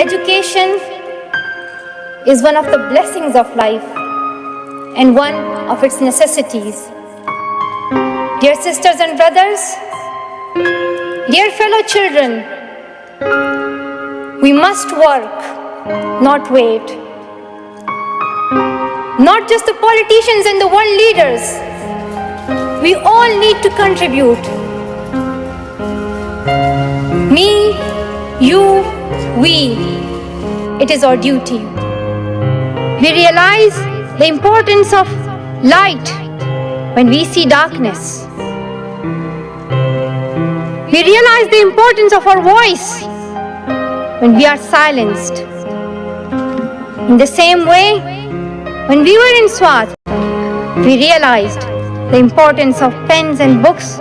Education is one of the blessings of life and one of its necessities. Dear sisters and brothers, dear fellow children, we must work, not wait. Not just the politicians and the world leaders. We all need to contribute. Me, you, we. It is our duty. We realize the importance of light when we see darkness. We realize the importance of our voice when we are silenced. In the same way, when we were in Swat, we realized the importance of pens and books.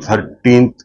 13th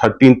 13th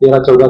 13-14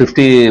50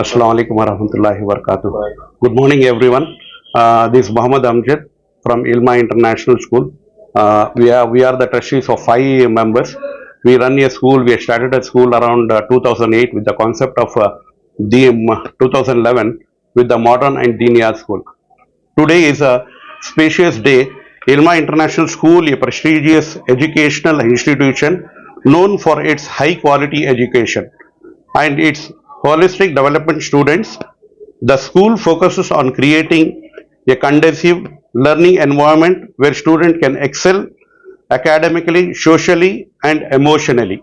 Assalamu alaikum warahmatullahi wabarakatuh. Good morning everyone. This is Muhammad Amjad from Ilma International School. We are the trustees of 5 members. We run a school. We started a school around 2008 with the concept of 2011 with the modern and Diniyat school. Today is a spacious day. Ilma International School, a prestigious educational institution known for its high quality education and its holistic development students. The school focuses on creating a conducive learning environment where students can excel academically, socially and emotionally.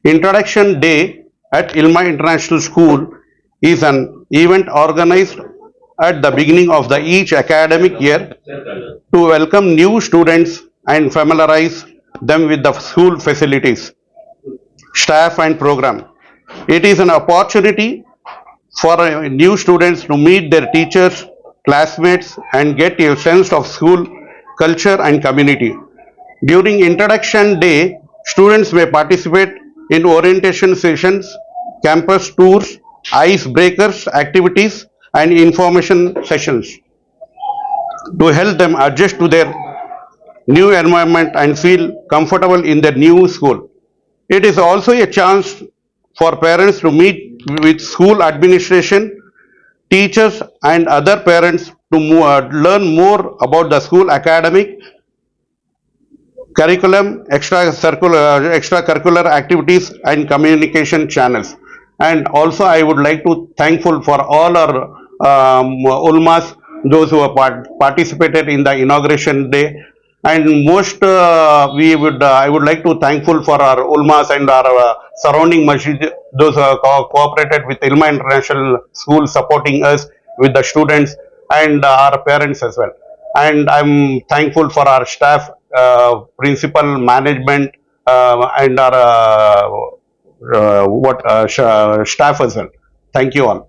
Introduction Day at Ilma International School is an event organized at the beginning of each academic year to welcome new students and familiarize them with the school facilities, staff and program. It is an opportunity for new students to meet their teachers, classmates and get a sense of school culture and community. During Introduction Day, students may participate in orientation sessions, campus tours, icebreakers activities and information sessions to help them adjust to their new environment and feel comfortable in their new school. It is also a chance for parents to meet with school administration, teachers and other parents to learn more about the school academic, curriculum, extracurricular activities and communication channels. And also I would like to thankful for all our ulmas, those who have participated in the inauguration day. And most I would like to thankful for our ulmas and our surrounding masjid, those who have cooperated with Ilma International School, supporting us with the students and our parents as well. And I'm thankful for our staff, principal, management and our staff as well. Thank you all.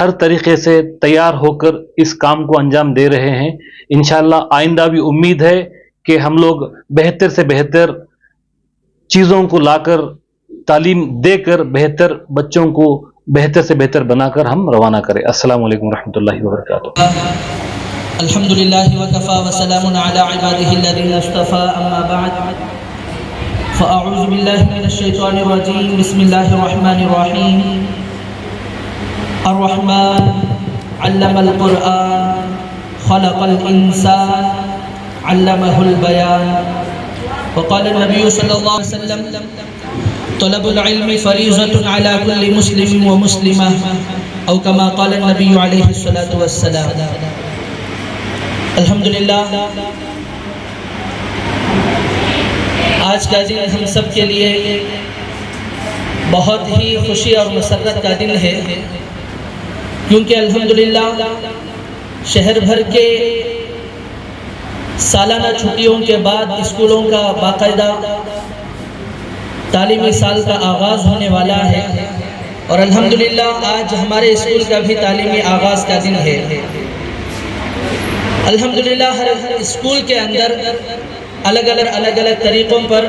ہر طریقے سے تیار ہو کر اس کام کو انجام دے رہے ہیں. انشاءاللہ آئندہ بھی امید ہے کہ ہم لوگ بہتر سے بہتر چیزوں کو لا کر تعلیم دے کر بہتر بچوں کو بہتر سے بہتر بنا کر ہم روانہ کریں. السلام علیکم ورحمۃ اللہ وبرکاتہ. الحمد للہ وکفی وسلام علی عباده الذین اصطفى اما بعد فاعوذ باللہ من الشیطان الرجیم بسم اللہ الرحمن الرحیم. الرحمن علم القرآن خلق الانسان علمہ البیان. وقال النبی صلی اللہ علیہ وسلم طلب العلم فریضۃ علی کل مسلم ومسلمہ او کما قال النبی علیہ الصلاۃ والسلام. الحمدللہ آج کا دن ہم سب کے لیے بہت ہی خوشی اور مسرت کا دن ہے، کیونکہ الحمدللہ شہر بھر کے سالانہ چھٹیوں کے بعد اسکولوں کا باقاعدہ تعلیمی سال کا آغاز ہونے والا ہے، اور الحمدللہ آج ہمارے اسکول کا بھی تعلیمی آغاز کا دن ہے. الحمدللہ ہر اسکول کے اندر الگ الگ طریقوں پر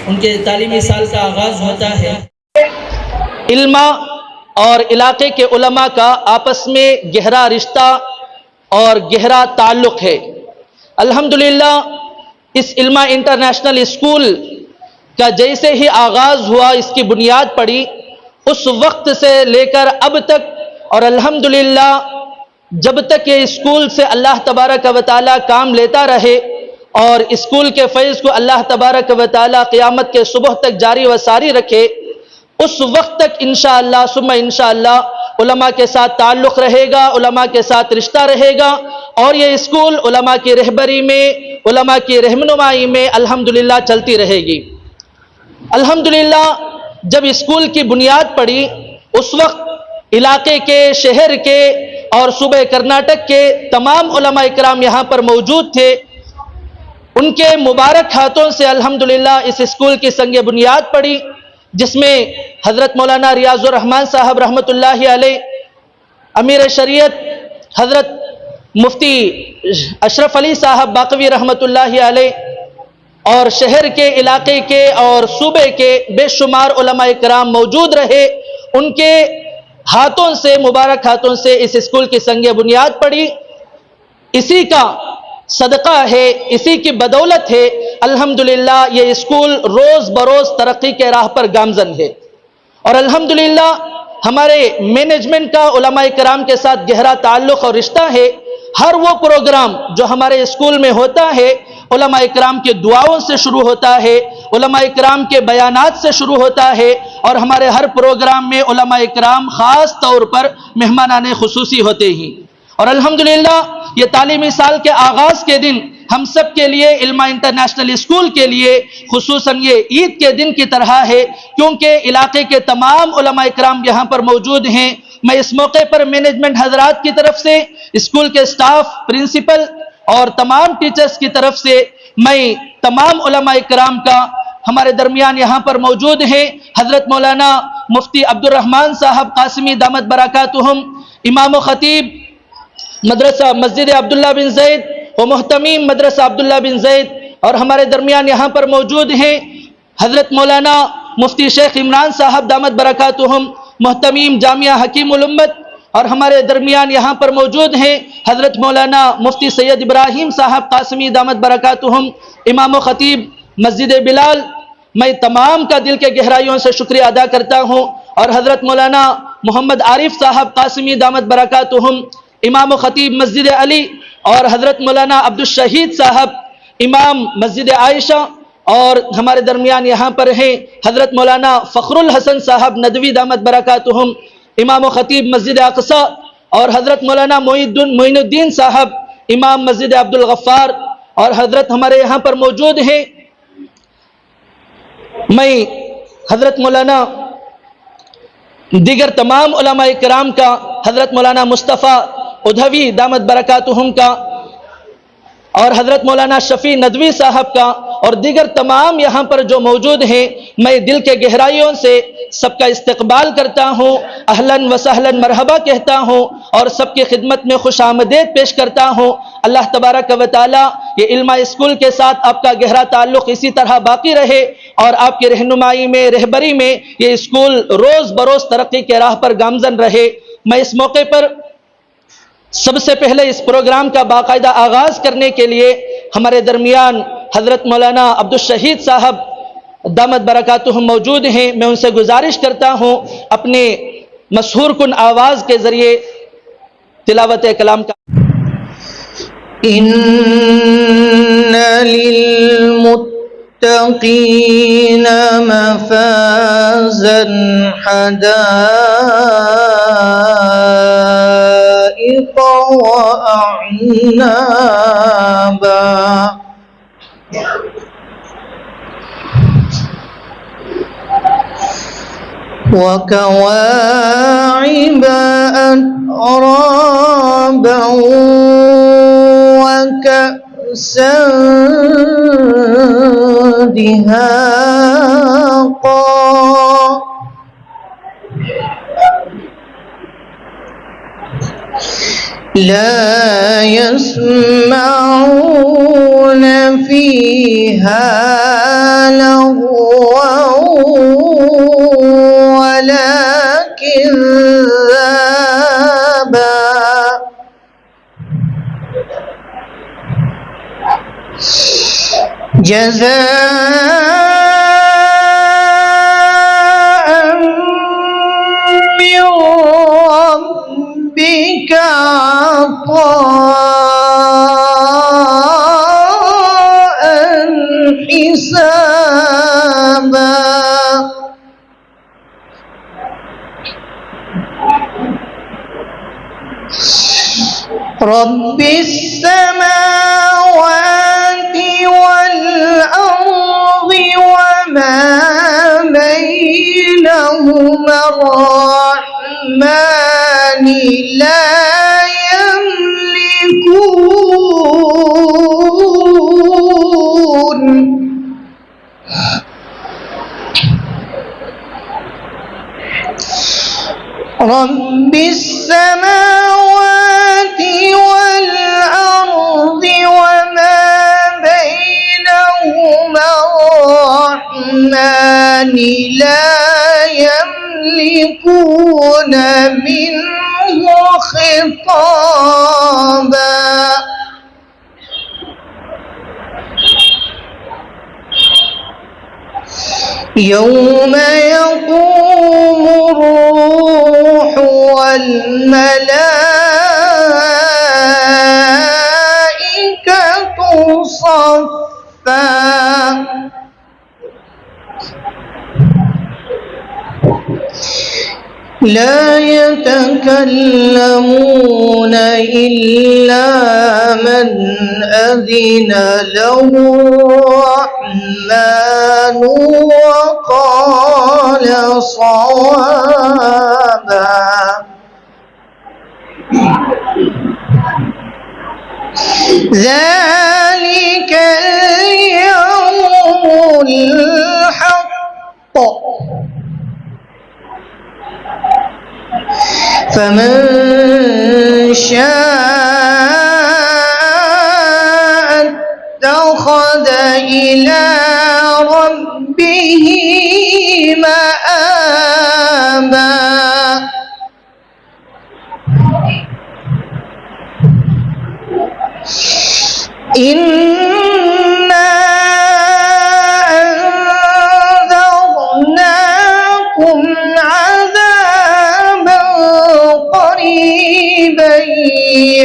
ان کے تعلیمی سال کا آغاز ہوتا ہے. علماء اور علاقے کے علماء کا آپس میں گہرا رشتہ اور گہرا تعلق ہے. الحمدللہ اس علماء انٹرنیشنل اسکول کا جیسے ہی آغاز ہوا، اس کی بنیاد پڑی، اس وقت سے لے کر اب تک، اور الحمدللہ جب تک یہ اسکول سے اللہ تبارک و تعالی کام لیتا رہے اور اسکول کے فیض کو اللہ تبارک و تعالی قیامت کے صبح تک جاری و ساری رکھے، اس وقت تک انشاءاللہ ثم انشاءاللہ علماء کے ساتھ تعلق رہے گا، علماء کے ساتھ رشتہ رہے گا، اور یہ اسکول علماء کی رہبری میں، علماء کی رہنمائی میں الحمدللہ چلتی رہے گی. الحمدللہ جب اسکول کی بنیاد پڑی اس وقت علاقے کے، شہر کے اور صوبہ کرناٹک کے تمام علماء اکرام یہاں پر موجود تھے. ان کے مبارک ہاتھوں سے الحمدللہ اس اسکول کی سنگ بنیاد پڑی، جس میں حضرت مولانا ریاض الرحمن صاحب رحمۃ اللہ علیہ، امیر شریعت حضرت مفتی اشرف علی صاحب باقوی رحمۃ اللہ علیہ، اور شہر کے، علاقے کے اور صوبے کے بے شمار علماء کرام موجود رہے. ان کے ہاتھوں سے، مبارک ہاتھوں سے اس اسکول کی سنگ بنیاد پڑی. اسی کا صدقہ ہے، اسی کی بدولت ہے الحمدللہ یہ اسکول روز بروز ترقی کے راہ پر گامزن ہے. اور الحمدللہ ہمارے مینجمنٹ کا علماء کرام کے ساتھ گہرا تعلق اور رشتہ ہے. ہر وہ پروگرام جو ہمارے اسکول میں ہوتا ہے علماء کرام کے دعاؤں سے شروع ہوتا ہے، علماء کرام کے بیانات سے شروع ہوتا ہے، اور ہمارے ہر پروگرام میں علماء کرام خاص طور پر مہمانان خصوصی ہوتے ہیں. اور الحمدللہ یہ تعلیمی سال کے آغاز کے دن ہم سب کے لیے، علماء انٹرنیشنل اسکول کے لیے خصوصاً یہ عید کے دن کی طرح ہے، کیونکہ علاقے کے تمام علماء کرام یہاں پر موجود ہیں. میں اس موقع پر مینجمنٹ حضرات کی طرف سے، اسکول کے سٹاف، پرنسپل اور تمام ٹیچرز کی طرف سے میں تمام علماء کرام کا ہمارے درمیان یہاں پر موجود ہیں. حضرت مولانا مفتی عبد الرحمن صاحب قاسمی دامت برکاتہم، امام و خطیب مدرسہ مسجد عبداللہ بن زید و محتمیم مدرسہ عبداللہ بن زید، اور ہمارے درمیان یہاں پر موجود ہیں حضرت مولانا مفتی شیخ عمران صاحب دامت برکاتہم، محتمیم جامعہ حکیم الامت، اور ہمارے درمیان یہاں پر موجود ہیں حضرت مولانا مفتی سید ابراہیم صاحب قاسمی دامت برکاتہم، امام و خطیب مسجد بلال. میں تمام کا دل کے گہرائیوں سے شکریہ ادا کرتا ہوں. اور حضرت مولانا محمد عارف صاحب قاسمی دامت برکاتہم، امام و خطیب مسجد علی، اور حضرت مولانا عبدالشہید صاحب امام مسجد عائشہ، اور ہمارے درمیان یہاں پر ہیں حضرت مولانا فخر الحسن صاحب ندوی دامت برکاتہم، امام و خطیب مسجد اقصی، اور حضرت مولانا معین الدین صاحب امام مسجد عبد الغفار، اور حضرت ہمارے یہاں پر موجود ہیں. میں حضرت مولانا دیگر تمام علماء کرام کا، حضرت مولانا مصطفیٰ ادھوی دامت برکاتہم کا، اور حضرت مولانا شفیع ندوی صاحب کا، اور دیگر تمام یہاں پر جو موجود ہیں، میں دل کے گہرائیوں سے سب کا استقبال کرتا ہوں، اہلاً و سہلاً مرحبا کہتا ہوں اور سب کی خدمت میں خوش آمدید پیش کرتا ہوں۔ اللہ تبارک و تعالی یہ علمہ اسکول کے ساتھ آپ کا گہرا تعلق اسی طرح باقی رہے اور آپ کی رہنمائی میں، رہبری میں یہ اسکول روز بروز ترقی کے راہ پر گامزن رہے۔ میں اس موقع پر سب سے پہلے اس پروگرام کا باقاعدہ آغاز کرنے کے لیے ہمارے درمیان حضرت مولانا عبدالشہید صاحب دامت برکاتہم موجود ہیں، میں ان سے گزارش کرتا ہوں اپنے مشہور کن آواز کے ذریعے تلاوت کلام کا۔ إن للمتقين مفازا حدائق وأعنابا وكواعب أترابا وكأسا دهاقا لا يسمعون فيها لغوا ولا كذابا جزاء من ربك عطاء حسابا رب السماوات والأرض وما بينهما الرحمن لا يملكون رب السماوات والأرض وما بينهما الرحمن لا يملكون منه خطابا يوم يقوم الروح والملائكة صفا لا يتكلمون إلا من أذن له الرحمن وقال صوابا ذلك اليوم الحق فمن شاء اتخذ إلى ربه مآبا إنا أنذرناكم عذابا قريبا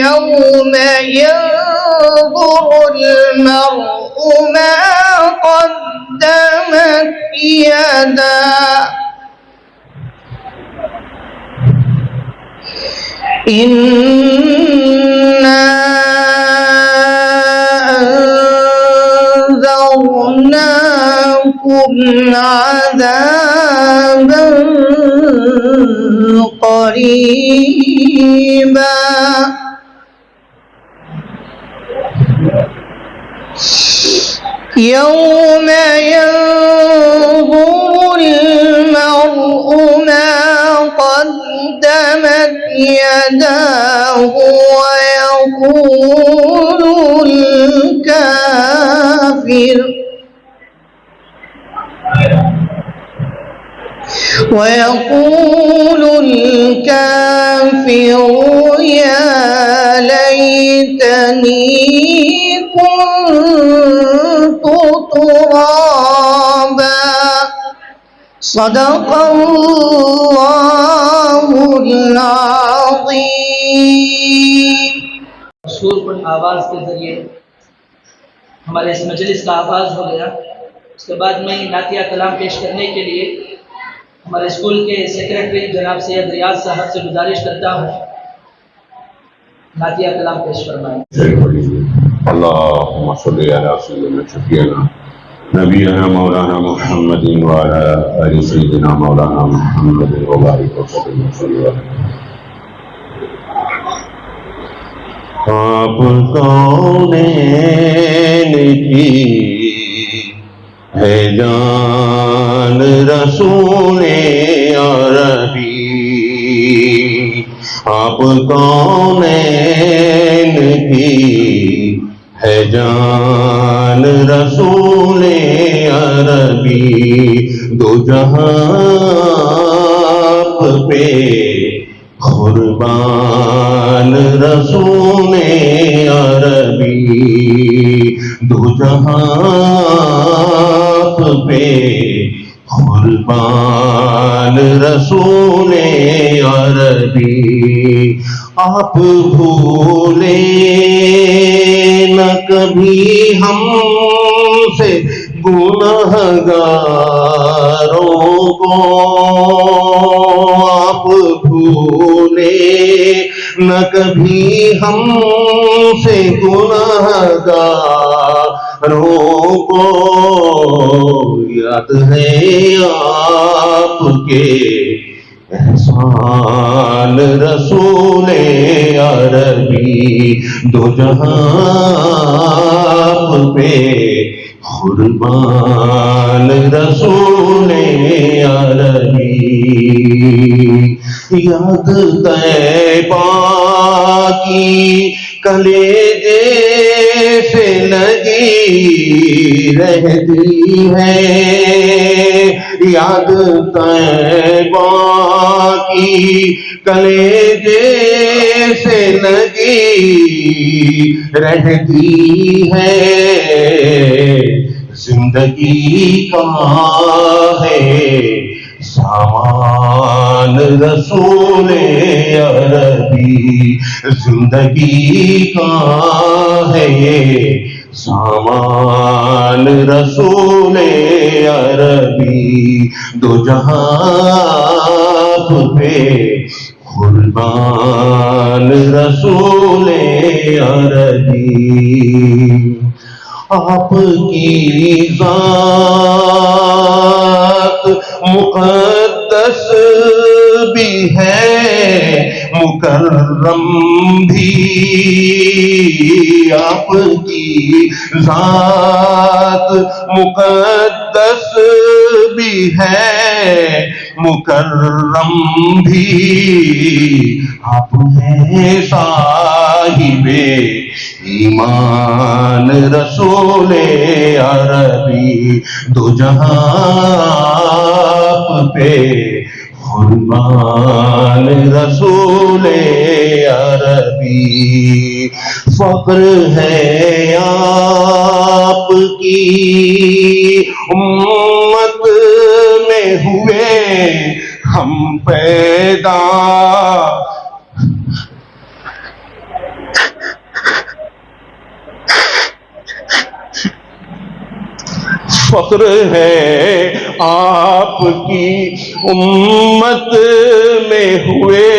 يوم ينظر المرء ما قدمت يداه إنا أنذرناكم عذابا قريبا يوم ينظر المرء ما قدمت يداه ويقول الكافر يا ليتني كنت ترابا صدق الله العظيم. سور آواز کے ذریعے ہمارے اس مجلس کا آغاز ہو گیا. اس کے بعد میں نعتیہ کلام پیش کرنے کے لیے ہمارے اسکول کے سیکریٹری جناب سید ریاض صاحب سے گزارش کرتا ہوں نعتیہ کلام پیش فرمائیں. اللهم صل على سيدنا شفيعنا نبينا مولانا محمد وعلى آل سيدنا مولانا محمد وبارك وسلم وسلم. آپ کونین کی ہے جان رسول عربی، آپ کونین کی ہے جان رسول عربی، دو جہاں پہ قربان رسول عربی، دو جہاں پہ قربان رسول عربی. آپ بھولے نہ کبھی ہم سے گنہگاروں کو، آپ بھولے نہ کبھی ہم سے گنہگاروں کو، یاد ہے آپ کے احسان رسول عربی، دو جہاں پہ قربان رسول عربی. یاد طیبہ کی کلیجے سے لگی رہتی ہے، یاد طیبہ کی کلیجے سے لگی رہتی ہے، زندگی کا ہے سامان رسول عربی، زندگی کا ہے سامان رسول عربی، دو جہاں پہ قربان رسول عربی. آپ کی ذات مقدس بھی ہے مکرم بھی، آپ کی ذات مقدس بھی ہے مکرم بھی، آپ ہیں صاحب ایمان رسول عربی، دو جہاں پہ قربان رسول عربی. فخر ہے آپ کی امت میں ہوئے ہم پیدا، فخر ہے آپ کی امت میں ہوئے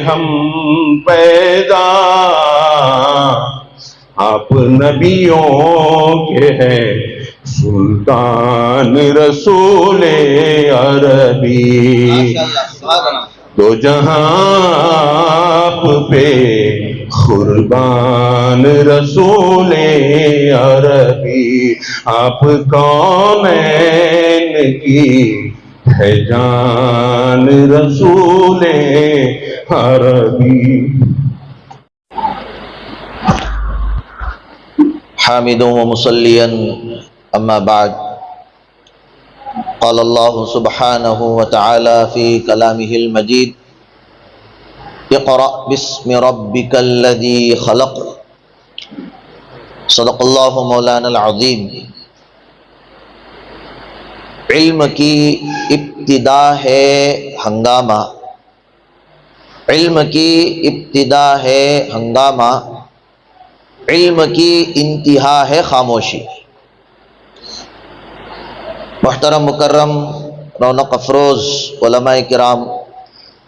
ہم پیدا، آپ نبیوں کے ہیں سلطان رسول عربی، دو جہاں پہ قربان رسول عربی آپ کونین کی ہے جان رسول عربی. حامد ومصليا أما بعد قال الله سبحانه وتعالى في كلامه المجيد اقرأ باسم ربك الذي خلق صدق الله مولانا العظیم. علم کی ابتدا ہے ہنگامہ، علم کی ابتدا ہے ہنگامہ، علم کی انتہا ہے خاموشی. محترم مکرم رونق افروز علماء کرام،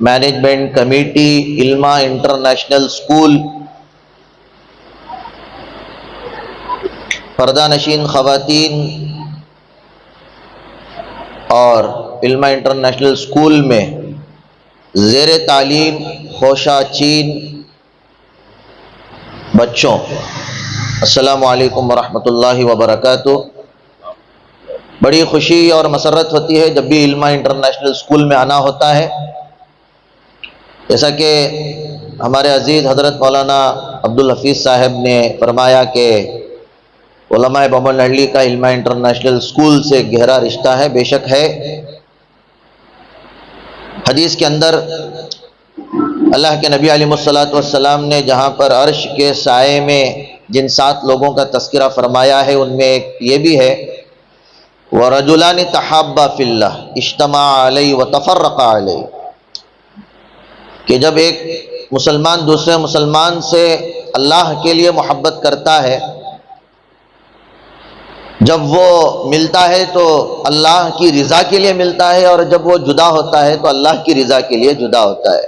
مینجمنٹ کمیٹی علمہ انٹرنیشنل اسکول، پردہ نشین خواتین اور علمہ انٹرنیشنل اسکول میں زیر تعلیم خوشہ چین بچوں، السلام علیکم ورحمۃ اللہ وبرکاتہ. بڑی خوشی اور مسرت ہوتی ہے جب بھی علمہ انٹرنیشنل اسکول میں آنا ہوتا ہے. جیسا کہ ہمارے عزیز حضرت مولانا عبدالحفیظ صاحب نے فرمایا کہ علماء بمن لڑلی کا علمہ انٹرنیشنل اسکول سے گہرا رشتہ ہے. بے شک ہے. حدیث کے اندر اللہ کے نبی علیہ الصلوۃ والسلام نے جہاں پر عرش کے سائے میں جن 7 لوگوں کا تذکرہ فرمایا ہے ان میں ایک یہ بھی ہے وَرَجُلَانِ تَحَابَّا فِي اللَّهِ اجْتَمَعَا عَلَيْهِ وَتَفَرَّقَا عَلَيْهِ، کہ جب ایک مسلمان دوسرے مسلمان سے اللہ کے لیے محبت کرتا ہے، جب وہ ملتا ہے تو اللہ کی رضا کے لیے ملتا ہے، اور جب وہ جدا ہوتا ہے تو اللہ کی رضا کے لیے جدا ہوتا ہے.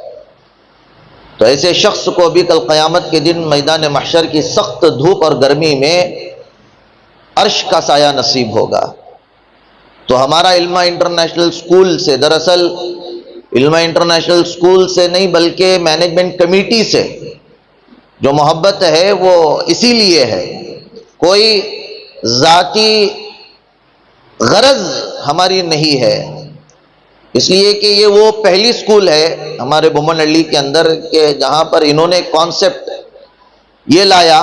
تو ایسے شخص کو بھی کل قیامت کے دن میدان محشر کی سخت دھوپ اور گرمی میں عرش کا سایہ نصیب ہوگا. تو ہمارا علمہ انٹرنیشنل اسکول سے، دراصل علمہ انٹرنیشنل اسکول سے نہیں بلکہ مینجمنٹ کمیٹی سے جو محبت ہے وہ اسی لیے ہے. کوئی ذاتی غرض ہماری نہیں ہے، اس لیے کہ یہ وہ پہلی اسکول ہے ہمارے بمن علی کے اندر کہ جہاں پر انہوں نے کانسیپٹ یہ لایا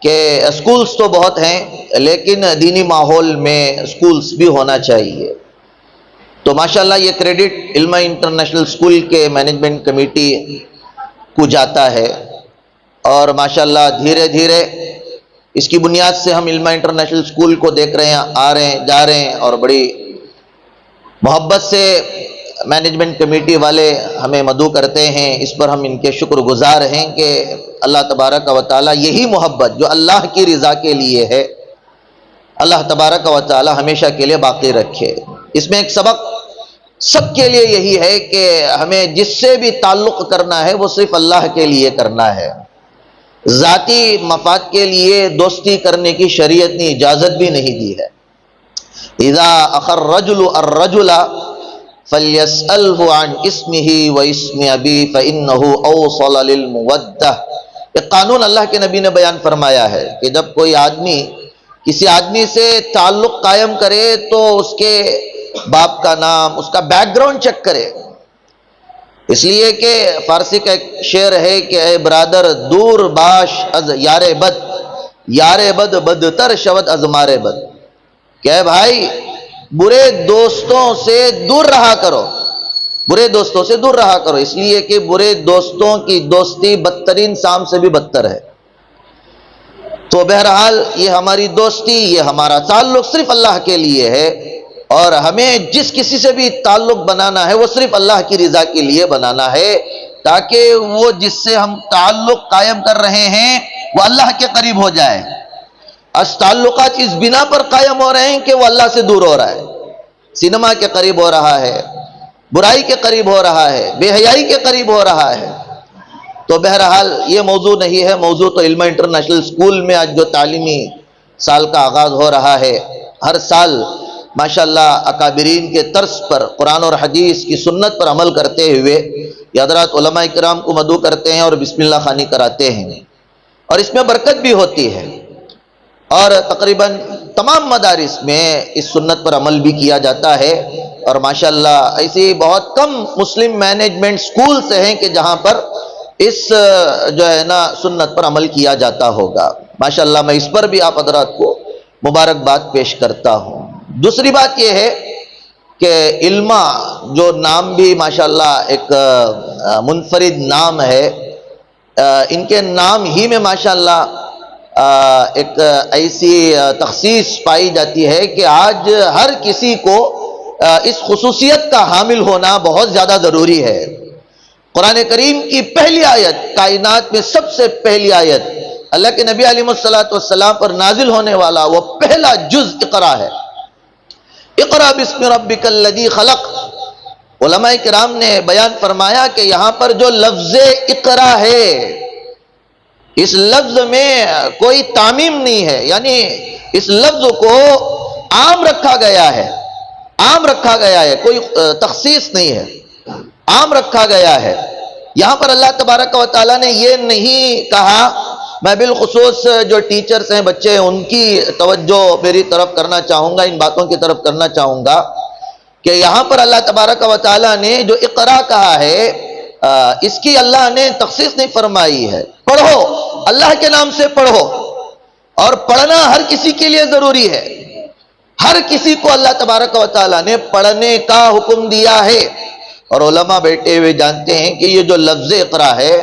کہ اسکولز تو بہت ہیں لیکن دینی ماحول میں اسکولز بھی ہونا چاہیے. تو ماشاءاللہ یہ کریڈٹ علمہ انٹرنیشنل اسکول کے مینجمنٹ کمیٹی کو جاتا ہے، اور ماشاءاللہ دھیرے دھیرے اس کی بنیاد سے ہم علمہ انٹرنیشنل اسکول کو دیکھ رہے ہیں، آ رہے ہیں، جا رہے ہیں، اور بڑی محبت سے مینجمنٹ کمیٹی والے ہمیں مدعو کرتے ہیں. اس پر ہم ان کے شکر گزار ہیں کہ اللہ تبارک و تعالی یہی محبت جو اللہ کی رضا کے لیے ہے، اللہ تبارک و تعالی ہمیشہ کے لیے باقی رکھے. اس میں ایک سبق سب کے لیے یہی ہے کہ ہمیں جس سے بھی تعلق کرنا ہے وہ صرف اللہ کے لیے کرنا ہے. ذاتی مفاد کے لیے دوستی کرنے کی شریعت نے اجازت بھی نہیں دی ہے. اذا اخى الرجل الرجل فليسأله عن اسمه واسم ابيه فانه اوصل للمودة. ایک قانون اللہ کے نبی نے بیان فرمایا ہے کہ جب کوئی آدمی کسی آدمی سے تعلق قائم کرے تو اس کے باپ کا نام، اس کا بیک گراؤنڈ چیک کرے. اس لیے کہ فارسی کا ایک شعر ہے کہ اے برادر دور باش از یار بد، یار بد بدتر شود از مار بد. کہ اے بھائی برے دوستوں سے دور رہا کرو، برے دوستوں سے دور رہا کرو، اس لیے کہ برے دوستوں کی دوستی بدترین سام سے بھی بدتر ہے. تو بہرحال یہ ہماری دوستی، یہ ہمارا تعلق صرف اللہ کے لیے ہے، اور ہمیں جس کسی سے بھی تعلق بنانا ہے وہ صرف اللہ کی رضا کے لیے بنانا ہے، تاکہ وہ جس سے ہم تعلق قائم کر رہے ہیں وہ اللہ کے قریب ہو جائے. تعلقات اس بنا پر قائم ہو رہے ہیں کہ وہ اللہ سے دور ہو رہا ہے، سینما کے قریب ہو رہا ہے، برائی کے قریب ہو رہا ہے، بے حیائی کے قریب ہو رہا ہے. تو بہرحال یہ موضوع نہیں ہے. موضوع تو علمہ انٹرنیشنل اسکول میں آج جو تعلیمی سال کا آغاز ہو رہا ہے، ہر سال ماشاءاللہ اکابرین کے طرز پر قرآن اور حدیث کی سنت پر عمل کرتے ہوئے یہ حضرات علماء کرام کو مدعو کرتے ہیں اور بسم اللہ خوانی کراتے ہیں، اور اس میں برکت بھی ہوتی ہے، اور تقریباً تمام مدارس میں اس سنت پر عمل بھی کیا جاتا ہے، اور ماشاءاللہ ایسی بہت کم مسلم مینجمنٹ سکولز ہیں کہ جہاں پر اس جو ہے نا سنت پر عمل کیا جاتا ہوگا۔ ماشاءاللہ میں اس پر بھی آپ حضرات کو مبارکباد پیش کرتا ہوں۔ دوسری بات یہ ہے کہ علما جو نام بھی ماشاءاللہ ایک منفرد نام ہے، ان کے نام ہی میں ماشاءاللہ ایک ایسی تخصیص پائی جاتی ہے کہ آج ہر کسی کو اس خصوصیت کا حامل ہونا بہت زیادہ ضروری ہے۔ قرآن کریم کی پہلی آیت، کائنات میں سب سے پہلی آیت، اللہ کے نبی علیہ الصلوۃ پر نازل ہونے والا وہ پہلا جز اقرا ہے۔ اقرا بسم ربک الذی خلق۔ علماء کرام نے بیان فرمایا کہ یہاں پر جو لفظ اقرا ہے، اس لفظ میں کوئی تعمیم نہیں ہے، یعنی اس لفظ کو عام رکھا گیا ہے، عام رکھا گیا ہے، کوئی تخصیص نہیں ہے، عام رکھا گیا ہے۔ یہاں پر اللہ تبارک و تعالیٰ نے یہ نہیں کہا، میں بالخصوص جو ٹیچرز ہیں، بچے ہیں، ان کی توجہ میری طرف کرنا چاہوں گا، ان باتوں کی طرف کرنا چاہوں گا کہ یہاں پر اللہ تبارک و تعالیٰ نے جو اقرا کہا ہے، اس کی اللہ نے تخصیص نہیں فرمائی ہے۔ پڑھو، اللہ کے نام سے پڑھو، اور پڑھنا ہر کسی کے لیے ضروری ہے، ہر کسی کو اللہ تبارک و تعالیٰ نے پڑھنے کا حکم دیا ہے۔ اور علماء بیٹھے ہوئے جانتے ہیں کہ یہ جو لفظ اقرا ہے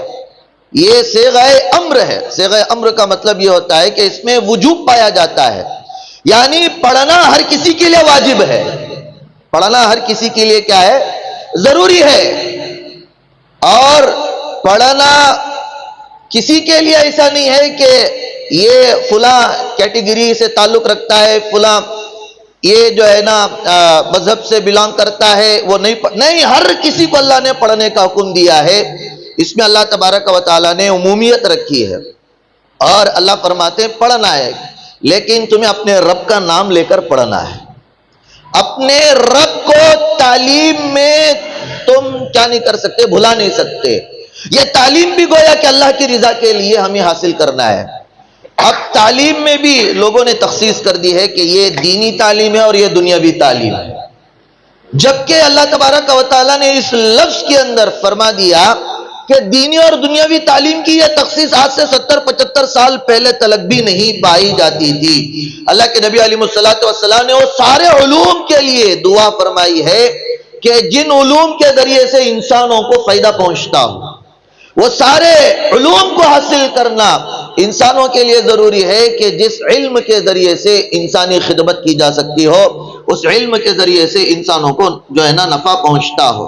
یہ صیغہ امر ہے۔ صیغہ امر کا مطلب یہ ہوتا ہے کہ اس میں وجوب پایا جاتا ہے، یعنی پڑھنا ہر کسی کے لیے واجب ہے، پڑھنا ہر کسی کے لیے کیا ہے؟ ضروری ہے۔ اور پڑھنا کسی کے لیے ایسا نہیں ہے کہ یہ فلاں کیٹیگری سے تعلق رکھتا ہے، فلاں یہ جو ہے نا مذہب سے بلانگ کرتا ہے، وہ نہیں، ہر کسی کو اللہ نے پڑھنے کا حکم دیا ہے۔ اس میں اللہ تبارک و تعالیٰ نے عمومیت رکھی ہے، اور اللہ فرماتے ہیں پڑھنا ہے، لیکن تمہیں اپنے رب کا نام لے کر پڑھنا ہے۔ اپنے رب کو تعلیم میں تم کیا نہیں کر سکتے؟ بھلا نہیں سکتے۔ یہ تعلیم بھی گویا کہ اللہ کی رضا کے لیے ہمیں حاصل کرنا ہے۔ اب تعلیم میں بھی لوگوں نے تخصیص کر دی ہے کہ یہ دینی تعلیم ہے اور یہ دنیاوی تعلیم ہے، جبکہ اللہ تبارک و تعالیٰ نے اس لفظ کے اندر فرما دیا کہ دینی اور دنیاوی تعلیم کی یہ تخصیص آج سے 70-75 سال پہلے تلک بھی نہیں پائی جاتی تھی۔ اللہ کے نبی علیہ الصلوۃ نے وہ سارے علوم کے لیے دعا فرمائی ہے کہ جن علوم کے ذریعے سے انسانوں کو فائدہ پہنچتا ہو، وہ سارے علوم کو حاصل کرنا انسانوں کے لیے ضروری ہے کہ جس علم کے ذریعے سے انسانی خدمت کی جا سکتی ہو، اس علم کے ذریعے سے انسانوں کو جو ہے نا نفع پہنچتا ہو۔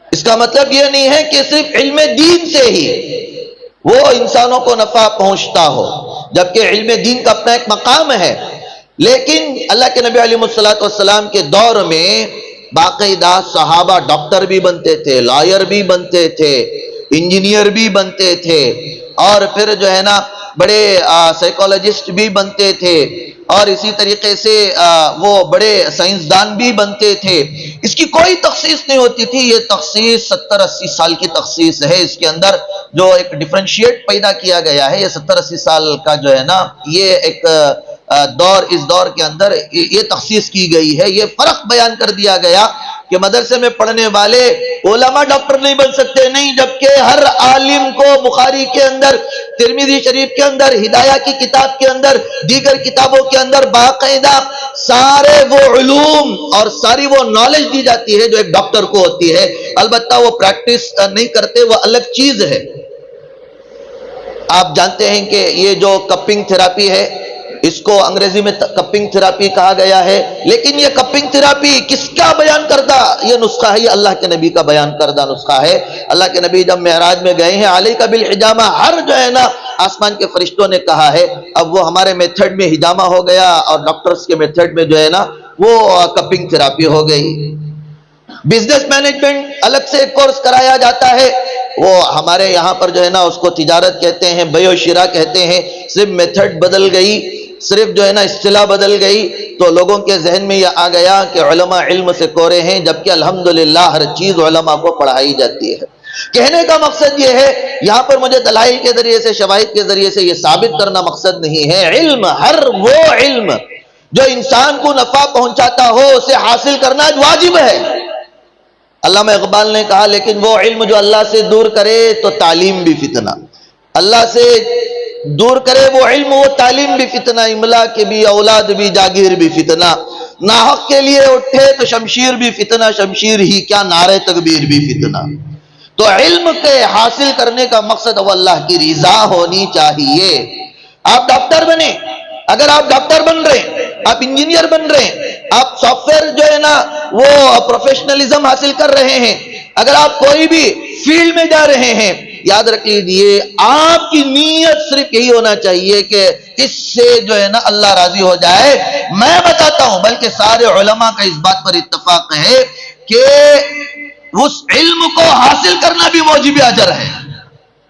اس کا مطلب یہ نہیں ہے کہ صرف علم دین سے ہی وہ انسانوں کو نفع پہنچتا ہو، جبکہ علم دین کا اپنا ایک مقام ہے، لیکن اللہ کے نبی علیہ السلام کے دور میں باقاعدہ صحابہ ڈاکٹر بھی بنتے تھے، لائر بھی بنتے تھے، انجینئر بھی بنتے تھے، اور پھر جو ہے نا بڑے سائیکالوجسٹ بھی بنتے تھے، اور اسی طریقے سے وہ بڑے سائنسدان بھی بنتے تھے۔ اس کی کوئی تخصیص نہیں ہوتی تھی۔ یہ تخصیص 70-80 سال کی تخصیص ہے، اس کے اندر جو ایک ڈیفرنشیٹ پیدا کیا گیا ہے، یہ 70-80 سال کا جو ہے نا یہ ایک دور، اس دور کے اندر یہ تخصیص کی گئی ہے۔ یہ فرق بیان کر دیا گیا کہ مدرسے میں پڑھنے والے علماء ڈاکٹر نہیں بن سکتے، نہیں، جبکہ ہر عالم کو بخاری کے اندر، ترمذی شریف کے اندر، ہدایہ کی کتاب کے اندر، دیگر کتابوں کے اندر باقاعدہ سارے وہ علوم اور ساری وہ نالج دی جاتی ہے جو ایک ڈاکٹر کو ہوتی ہے۔ البتہ وہ پریکٹس نہیں کرتے، وہ الگ چیز ہے۔ آپ جانتے ہیں کہ یہ جو کپنگ تھراپی ہے، اس کو انگریزی میں کپنگ تھراپی کہا گیا ہے، لیکن یہ کپنگ تھراپی کس کا بیان کردہ یہ نسخہ ہے؟ یہ اللہ کے نبی کا بیان کردہ نسخہ ہے۔ اللہ کے نبی جب معراج میں گئے ہیں، علیک بالحجامہ، ہر جو ہے نا آسمان کے فرشتوں نے کہا ہے، اب وہ ہمارے میتھڈ میں حجامہ ہو گیا، اور ڈاکٹرز کے میتھڈ میں جو ہے نا وہ کپنگ تھراپی ہو گئی۔ بزنس مینجمنٹ الگ سے ایک کورس کرایا جاتا ہے، وہ ہمارے یہاں پر جو ہے نا اس کو تجارت کہتے ہیں، بیع و شراء کہتے ہیں، صرف میتھڈ بدل گئی، صرف جو ہے نا اصطلاح بدل گئی تو لوگوں کے ذہن میں یہ آ گیا کہ علماء علم سے کورے ہیں، جبکہ الحمدللہ ہر چیز علماء کو پڑھائی جاتی ہے۔ کہنے کا مقصد یہ ہے، یہاں پر مجھے دلائل کے ذریعے سے، شواہد کے ذریعے سے یہ ثابت کرنا مقصد نہیں ہے، علم، ہر وہ علم جو انسان کو نفع پہنچاتا ہو اسے حاصل کرنا واجب ہے۔ علامہ اقبال نے کہا لیکن وہ علم جو اللہ سے دور کرے تو تعلیم بھی فتنہ، اللہ سے دور کرے وہ علم وہ تعلیم بھی فتنہ، املا کے بھی، اولاد بھی، جاگیر بھی فتنہ، ناحق کے لیے اٹھے تو شمشیر بھی فتنہ، شمشیر ہی کیا نعرہ تکبیر بھی فتنہ۔ تو علم کے حاصل کرنے کا مقصد وہ اللہ کی رضا ہونی چاہیے۔ آپ ڈاکٹر بنے، اگر آپ ڈاکٹر بن رہے ہیں، آپ انجینئر بن رہے ہیں، آپ سافٹ ویئر جو ہے نا وہ پروفیشنلزم حاصل کر رہے ہیں، اگر آپ کوئی بھی فیلڈ میں جا رہے ہیں، یاد رکھ لیجئے آپ کی نیت صرف یہی ہونا چاہیے کہ اس سے جو ہے نا اللہ راضی ہو جائے۔ میں بتاتا ہوں، بلکہ سارے علماء کا اس بات پر اتفاق ہے کہ اس علم کو حاصل کرنا بھی موجب اجر ہے،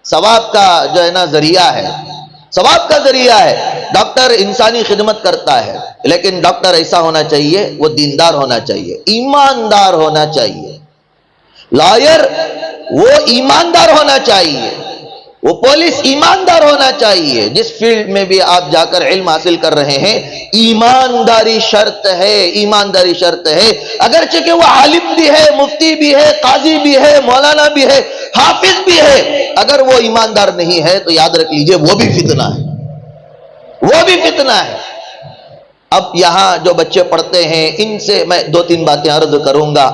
ثواب کا جو ہے نا ذریعہ ہے، ثواب کا ذریعہ ہے۔ ڈاکٹر انسانی خدمت کرتا ہے، لیکن ڈاکٹر ایسا ہونا چاہیے، وہ دیندار ہونا چاہیے، ایماندار ہونا چاہیے۔ لائر وہ ایماندار ہونا چاہیے، وہ پولیس ایماندار ہونا چاہیے۔ جس فیلڈ میں بھی آپ جا کر علم حاصل کر رہے ہیں، ایمانداری شرط ہے، ایمانداری شرط ہے۔ اگرچہ کہ وہ عالم بھی ہے، مفتی بھی ہے، قاضی بھی ہے، مولانا بھی ہے، حافظ بھی ہے، اگر وہ ایماندار نہیں ہے تو یاد رکھ لیجئے وہ بھی فتنہ ہے، وہ بھی فتنہ ہے۔ اب یہاں جو بچے پڑھتے ہیں ان سے میں دو تین باتیں عرض کروں گا۔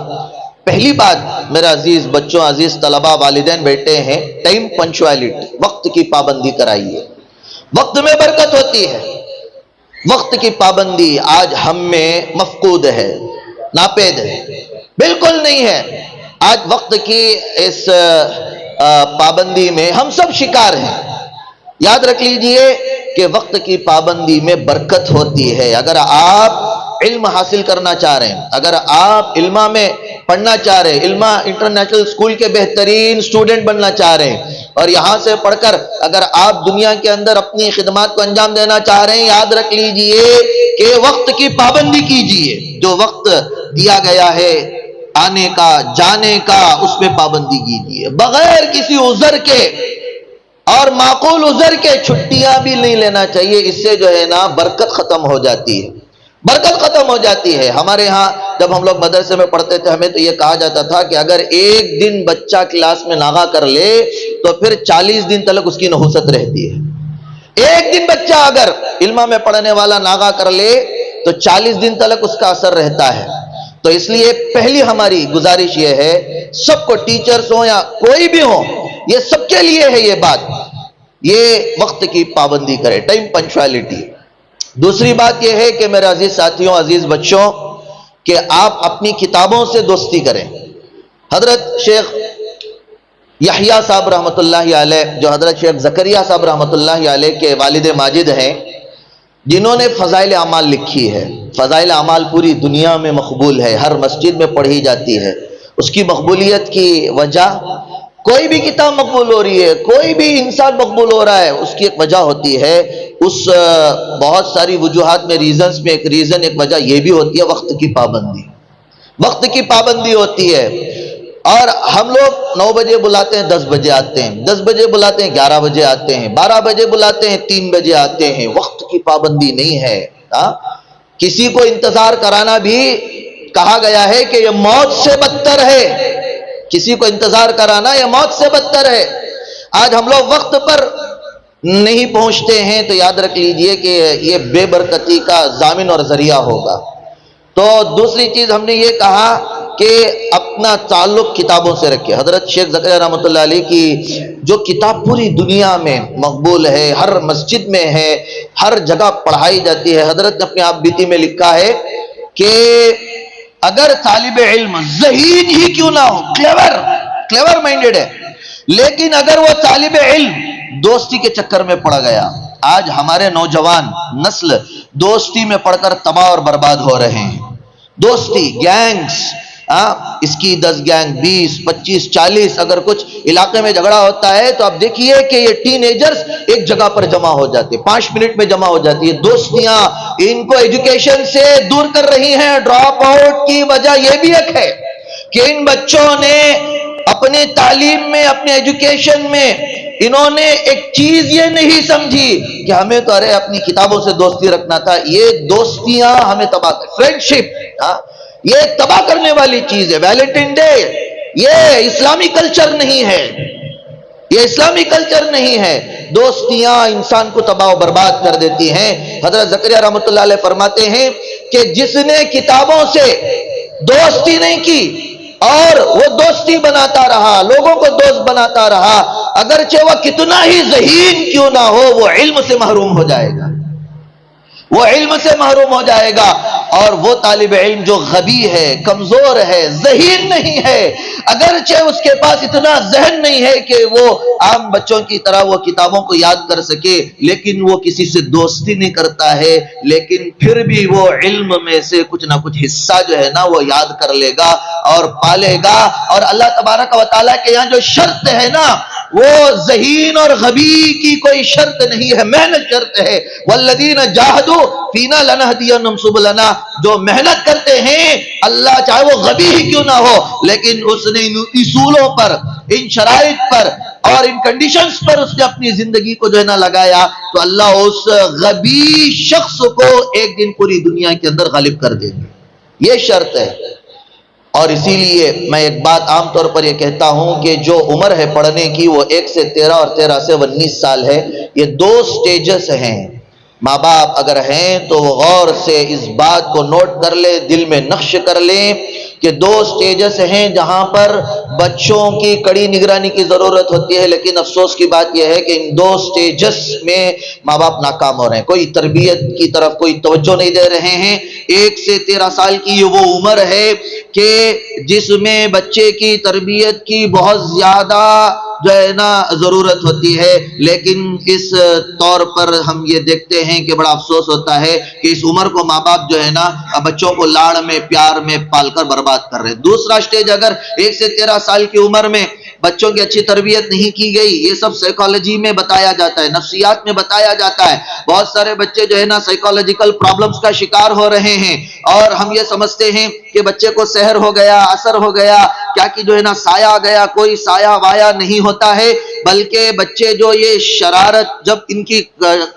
پہلی بات، میرے عزیز بچوں، عزیز طلبہ، والدین بیٹھے ہیں، ٹائم پنکچوالٹی، وقت کی پابندی کرائیے۔ وقت میں برکت ہوتی ہے، وقت کی پابندی آج ہم میں مفقود ہے، ناپید ہے، بالکل نہیں ہے۔ آج وقت کی اس پابندی میں ہم سب شکار ہیں۔ یاد رکھ لیجئے کہ وقت کی پابندی میں برکت ہوتی ہے۔ اگر آپ علم حاصل کرنا چاہ رہے ہیں، اگر آپ علماء میں پڑھنا چاہ رہے ہیں، علماء انٹرنیشنل اسکول کے بہترین سٹوڈنٹ بننا چاہ رہے ہیں، اور یہاں سے پڑھ کر اگر آپ دنیا کے اندر اپنی خدمات کو انجام دینا چاہ رہے ہیں، یاد رکھ لیجئے کہ وقت کی پابندی کیجئے۔ جو وقت دیا گیا ہے آنے کا، جانے کا، اس میں پابندی کیجئے، بغیر کسی عذر کے اور معقول عذر کے چھٹیاں بھی نہیں لینا چاہیے۔ اس سے جو ہے نا برکت ختم ہو جاتی ہے، برکت ختم ہو جاتی ہے۔ ہمارے ہاں جب ہم لوگ مدرسے میں پڑھتے تھے، ہمیں تو یہ کہا جاتا تھا کہ اگر ایک دن بچہ کلاس میں ناغہ کر لے تو پھر 40 دن تک اس کی نحوست رہتی ہے۔ ایک دن بچہ اگر علم میں پڑھنے والا ناغہ کر لے تو 40 دن تک اس کا اثر رہتا ہے۔ تو اس لیے پہلی ہماری گزارش یہ ہے، سب کو، ٹیچرز ہوں یا کوئی بھی ہو، یہ سب کے لیے ہے یہ بات، یہ وقت کی پابندی کرے، ٹائم پنکچوالٹی۔ دوسری بات یہ ہے کہ میرے عزیز ساتھیوں، عزیز بچوں، کہ آپ اپنی کتابوں سے دوستی کریں۔ حضرت شیخ یحییٰ صاحب رحمۃ اللہ علیہ، جو حضرت شیخ زکریا صاحب رحمۃ اللہ علیہ کے والد ماجد ہیں، جنہوں نے فضائل اعمال لکھی ہے۔ فضائل اعمال پوری دنیا میں مقبول ہے، ہر مسجد میں پڑھی جاتی ہے۔ اس کی مقبولیت کی وجہ، کوئی بھی کتاب مقبول ہو رہی ہے، کوئی بھی انسان مقبول ہو رہا ہے، اس کی ایک وجہ ہوتی ہے۔ اس بہت ساری وجوہات میں، ریزنز میں ایک ریزن، ایک وجہ یہ بھی ہوتی ہے وقت کی پابندی، وقت کی پابندی ہوتی ہے۔ اور ہم لوگ 9 بجے بلاتے ہیں، 10 بجے آتے ہیں، 10 بجے بلاتے ہیں، 11 بجے آتے ہیں، 12 بجے بلاتے ہیں، 3 بجے آتے ہیں۔ وقت کی پابندی نہیں ہے۔ کسی کو انتظار کرانا بھی کہا گیا ہے کہ یہ موت سے بدتر ہے، کسی کو انتظار کرانا یہ موت سے بدتر ہے۔ آج ہم لوگ وقت پر نہیں پہنچتے ہیں تو یاد رکھ لیجئے کہ یہ بے برکتی کا ضامن اور ذریعہ ہوگا۔ تو دوسری چیز ہم نے یہ کہا کہ اپنا تعلق کتابوں سے رکھے۔ حضرت شیخ زکریا رحمۃ اللہ علیہ کی جو کتاب پوری دنیا میں مقبول ہے، ہر مسجد میں ہے، ہر جگہ پڑھائی جاتی ہے۔ حضرت نے اپنے آپ بیتی میں لکھا ہے کہ اگر طالب علم ذہین ہی کیوں نہ ہو، کلیور مائنڈڈ ہے، لیکن اگر وہ طالب علم دوستی کے چکر میں پڑ گیا، آج ہمارے نوجوان نسل دوستی میں پڑھ کر تباہ اور برباد ہو رہے ہیں۔ دوستی، گینگز، اس کی 10 گینگ 20 25 40 اگر کچھ علاقے میں جھگڑا ہوتا ہے تو آپ دیکھیے کہ یہ ٹین ایجرز ایک جگہ پر جمع ہو جاتے ہیں، 5 منٹ میں جمع ہو جاتی ہے. دوستیاں ان کو ایجوکیشن سے دور کر رہی ہیں. ڈراپ آؤٹ کی وجہ یہ بھی ایک ہے کہ ان بچوں نے اپنے تعلیم میں، اپنے ایجوکیشن میں انہوں نے ایک چیز یہ نہیں سمجھی کہ ہمیں تو ارے اپنی کتابوں سے دوستی رکھنا تھا. یہ دوستیاں ہمیں تباہ کر، فرینڈشپ یہ تباہ کرنے والی چیز ہے. ویلنٹائن ڈے یہ اسلامی کلچر نہیں ہے، یہ اسلامی کلچر نہیں ہے. دوستیاں انسان کو تباہ و برباد کر دیتی ہیں. حضرت زکریا رحمۃ اللہ علیہ فرماتے ہیں کہ جس نے کتابوں سے دوستی نہیں کی اور وہ دوستی بناتا رہا، لوگوں کو دوست بناتا رہا، اگرچہ وہ کتنا ہی ذہین کیوں نہ ہو، وہ علم سے محروم ہو جائے گا، وہ علم سے محروم ہو جائے گا. اور وہ طالب علم جو غبی ہے، کمزور ہے، ذہین نہیں ہے، اگرچہ اس کے پاس اتنا ذہن نہیں ہے کہ وہ عام بچوں کی طرح وہ کتابوں کو یاد کر سکے، لیکن وہ کسی سے دوستی نہیں کرتا ہے، لیکن پھر بھی وہ علم میں سے کچھ نہ کچھ حصہ جو ہے نا وہ یاد کر لے گا اور پالے گا. اور اللہ تبارک و تعالیٰ کے یہاں جو شرط ہے نا، وہ ذہین اور غبی کی کوئی شرط نہیں ہے، محنت شرط ہے. والذین جاہدوا فینا لنہدینہم سبلنا، جو محنت کرتے ہیں اللہ چاہے وہ غبی ہی کیوں نہ ہو، لیکن اس نے ان اصولوں پر، ان شرائط پر اور ان کنڈیشنز پر اس نے اپنی زندگی کو جو ہے نا لگایا، تو اللہ اس غبی شخص کو ایک دن پوری دنیا کے اندر غالب کر دے گا. یہ شرط ہے. اور اسی لیے میں ایک بات عام طور پر یہ کہتا ہوں کہ جو عمر ہے پڑھنے کی وہ 1 سے 13 اور 13 سے 19 سال ہے. یہ 2 سٹیجز ہیں. ماں باپ اگر ہیں تو وہ غور سے اس بات کو نوٹ کر لے، دل میں نقش کر لیں کہ 2 سٹیجز ہیں جہاں پر بچوں کی کڑی نگرانی کی ضرورت ہوتی ہے. لیکن افسوس کی بات یہ ہے کہ ان 2 سٹیجز میں ماں باپ ناکام ہو رہے ہیں، کوئی تربیت کی طرف کوئی توجہ نہیں دے رہے ہیں. 1 سے 13 سال کی یہ وہ عمر ہے کہ جس میں بچے کی تربیت کی بہت زیادہ جو ہے نا ضرورت ہوتی ہے. لیکن اس طور پر ہم یہ دیکھتے ہیں کہ بڑا افسوس ہوتا ہے کہ اس عمر کو ماں باپ جو ہے نا بچوں کو لاڑ میں، پیار میں پال کر برباد کر رہے ہیں. دوسرا سٹیج اگر 1 سے 13 سال کی عمر میں بچوں کی اچھی تربیت نہیں کی گئی، یہ سب سائیکالوجی میں بتایا جاتا ہے، نفسیات میں بتایا جاتا ہے. بہت سارے بچے جو ہے نا سائیکالوجیکل پرابلمز کا شکار ہو رہے ہیں اور ہم یہ سمجھتے ہیں کہ بچے کو سحر ہو گیا، اثر ہو گیا، کیا کہ جو ہے نا سایہ آ گیا. کوئی سایہ وایا نہیں ہوتا ہے، بلکہ بچے جو یہ شرارت جب ان کی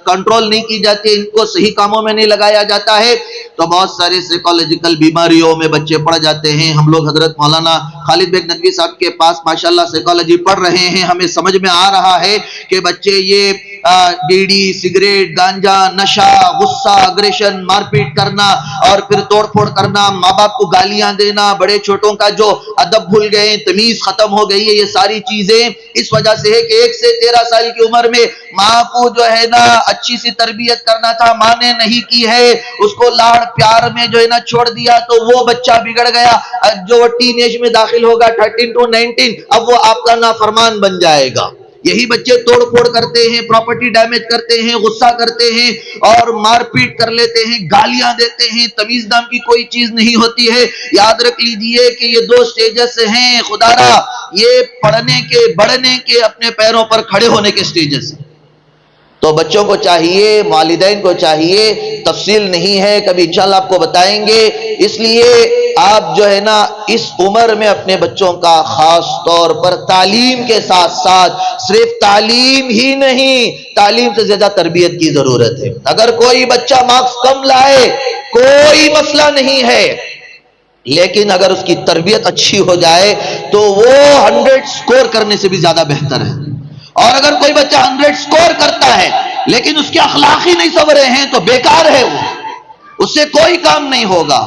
کنٹرول نہیں کی جاتی، ان کو صحیح کاموں میں نہیں لگایا جاتا ہے، تو بہت سارے سائیکالوجیکل بیماریوں میں بچے پڑ جاتے ہیں. ہم لوگ حضرت مولانا خالد بیگ ندوی صاحب کے پاس ماشاءاللہ سائیکالوجی پڑھ رہے ہیں. ہمیں سمجھ میں آ رہا ہے کہ بچے یہ بیڑی، سگریٹ، گانجا، نشہ، غصہ، اگریشن، مار پیٹ کرنا اور پھر توڑ پھوڑ کرنا، ماں باپ کو گالیاں دینا، بڑے چھوٹوں کا جو ادب بھول گئے، تمیز ختم ہو گئی ہے، یہ ساری چیزیں اس وجہ سے ہے کہ 1 سے 13 سال کی عمر میں ماں کو جو ہے نا اچھی سی تربیت کرنا تھا، ماں نے نہیں کی ہے، اس کو لاڑ پیار میں جو ہے نا چھوڑ دیا، تو وہ بچہ بگڑ گیا. جو ٹین ایج میں داخل ہوگا 13 to 19، اب وہ آپ کا نافرمان بن جائے گا. یہی بچے توڑ پھوڑ کرتے ہیں، پراپرٹی ڈیمیج کرتے ہیں، غصہ کرتے ہیں اور مار پیٹ کر لیتے ہیں، گالیاں دیتے ہیں. تمیز نام کی کوئی چیز نہیں ہوتی ہے. یاد رکھ لیجئے کہ یہ 2 سٹیجز ہیں. خدا را یہ پڑھنے کے، بڑھنے کے، اپنے پیروں پر کھڑے ہونے کے سٹیجز ہیں. تو بچوں کو چاہیے، والدین کو چاہیے، تفصیل نہیں ہے، کبھی انشاءاللہ آپ کو بتائیں گے. اس لیے آپ جو ہے نا اس عمر میں اپنے بچوں کا خاص طور پر تعلیم کے ساتھ ساتھ، صرف تعلیم ہی نہیں، تعلیم سے زیادہ تربیت کی ضرورت ہے. اگر کوئی بچہ مارکس کم لائے کوئی مسئلہ نہیں ہے، لیکن اگر اس کی تربیت اچھی ہو جائے تو وہ 100 سکور کرنے سے بھی زیادہ بہتر ہے. اور اگر کوئی بچہ 100 سکور کرتا ہے لیکن اس کے اخلاق ہی نہیں سنورے ہیں تو بیکار ہے، وہ اس سے کوئی کام نہیں ہوگا.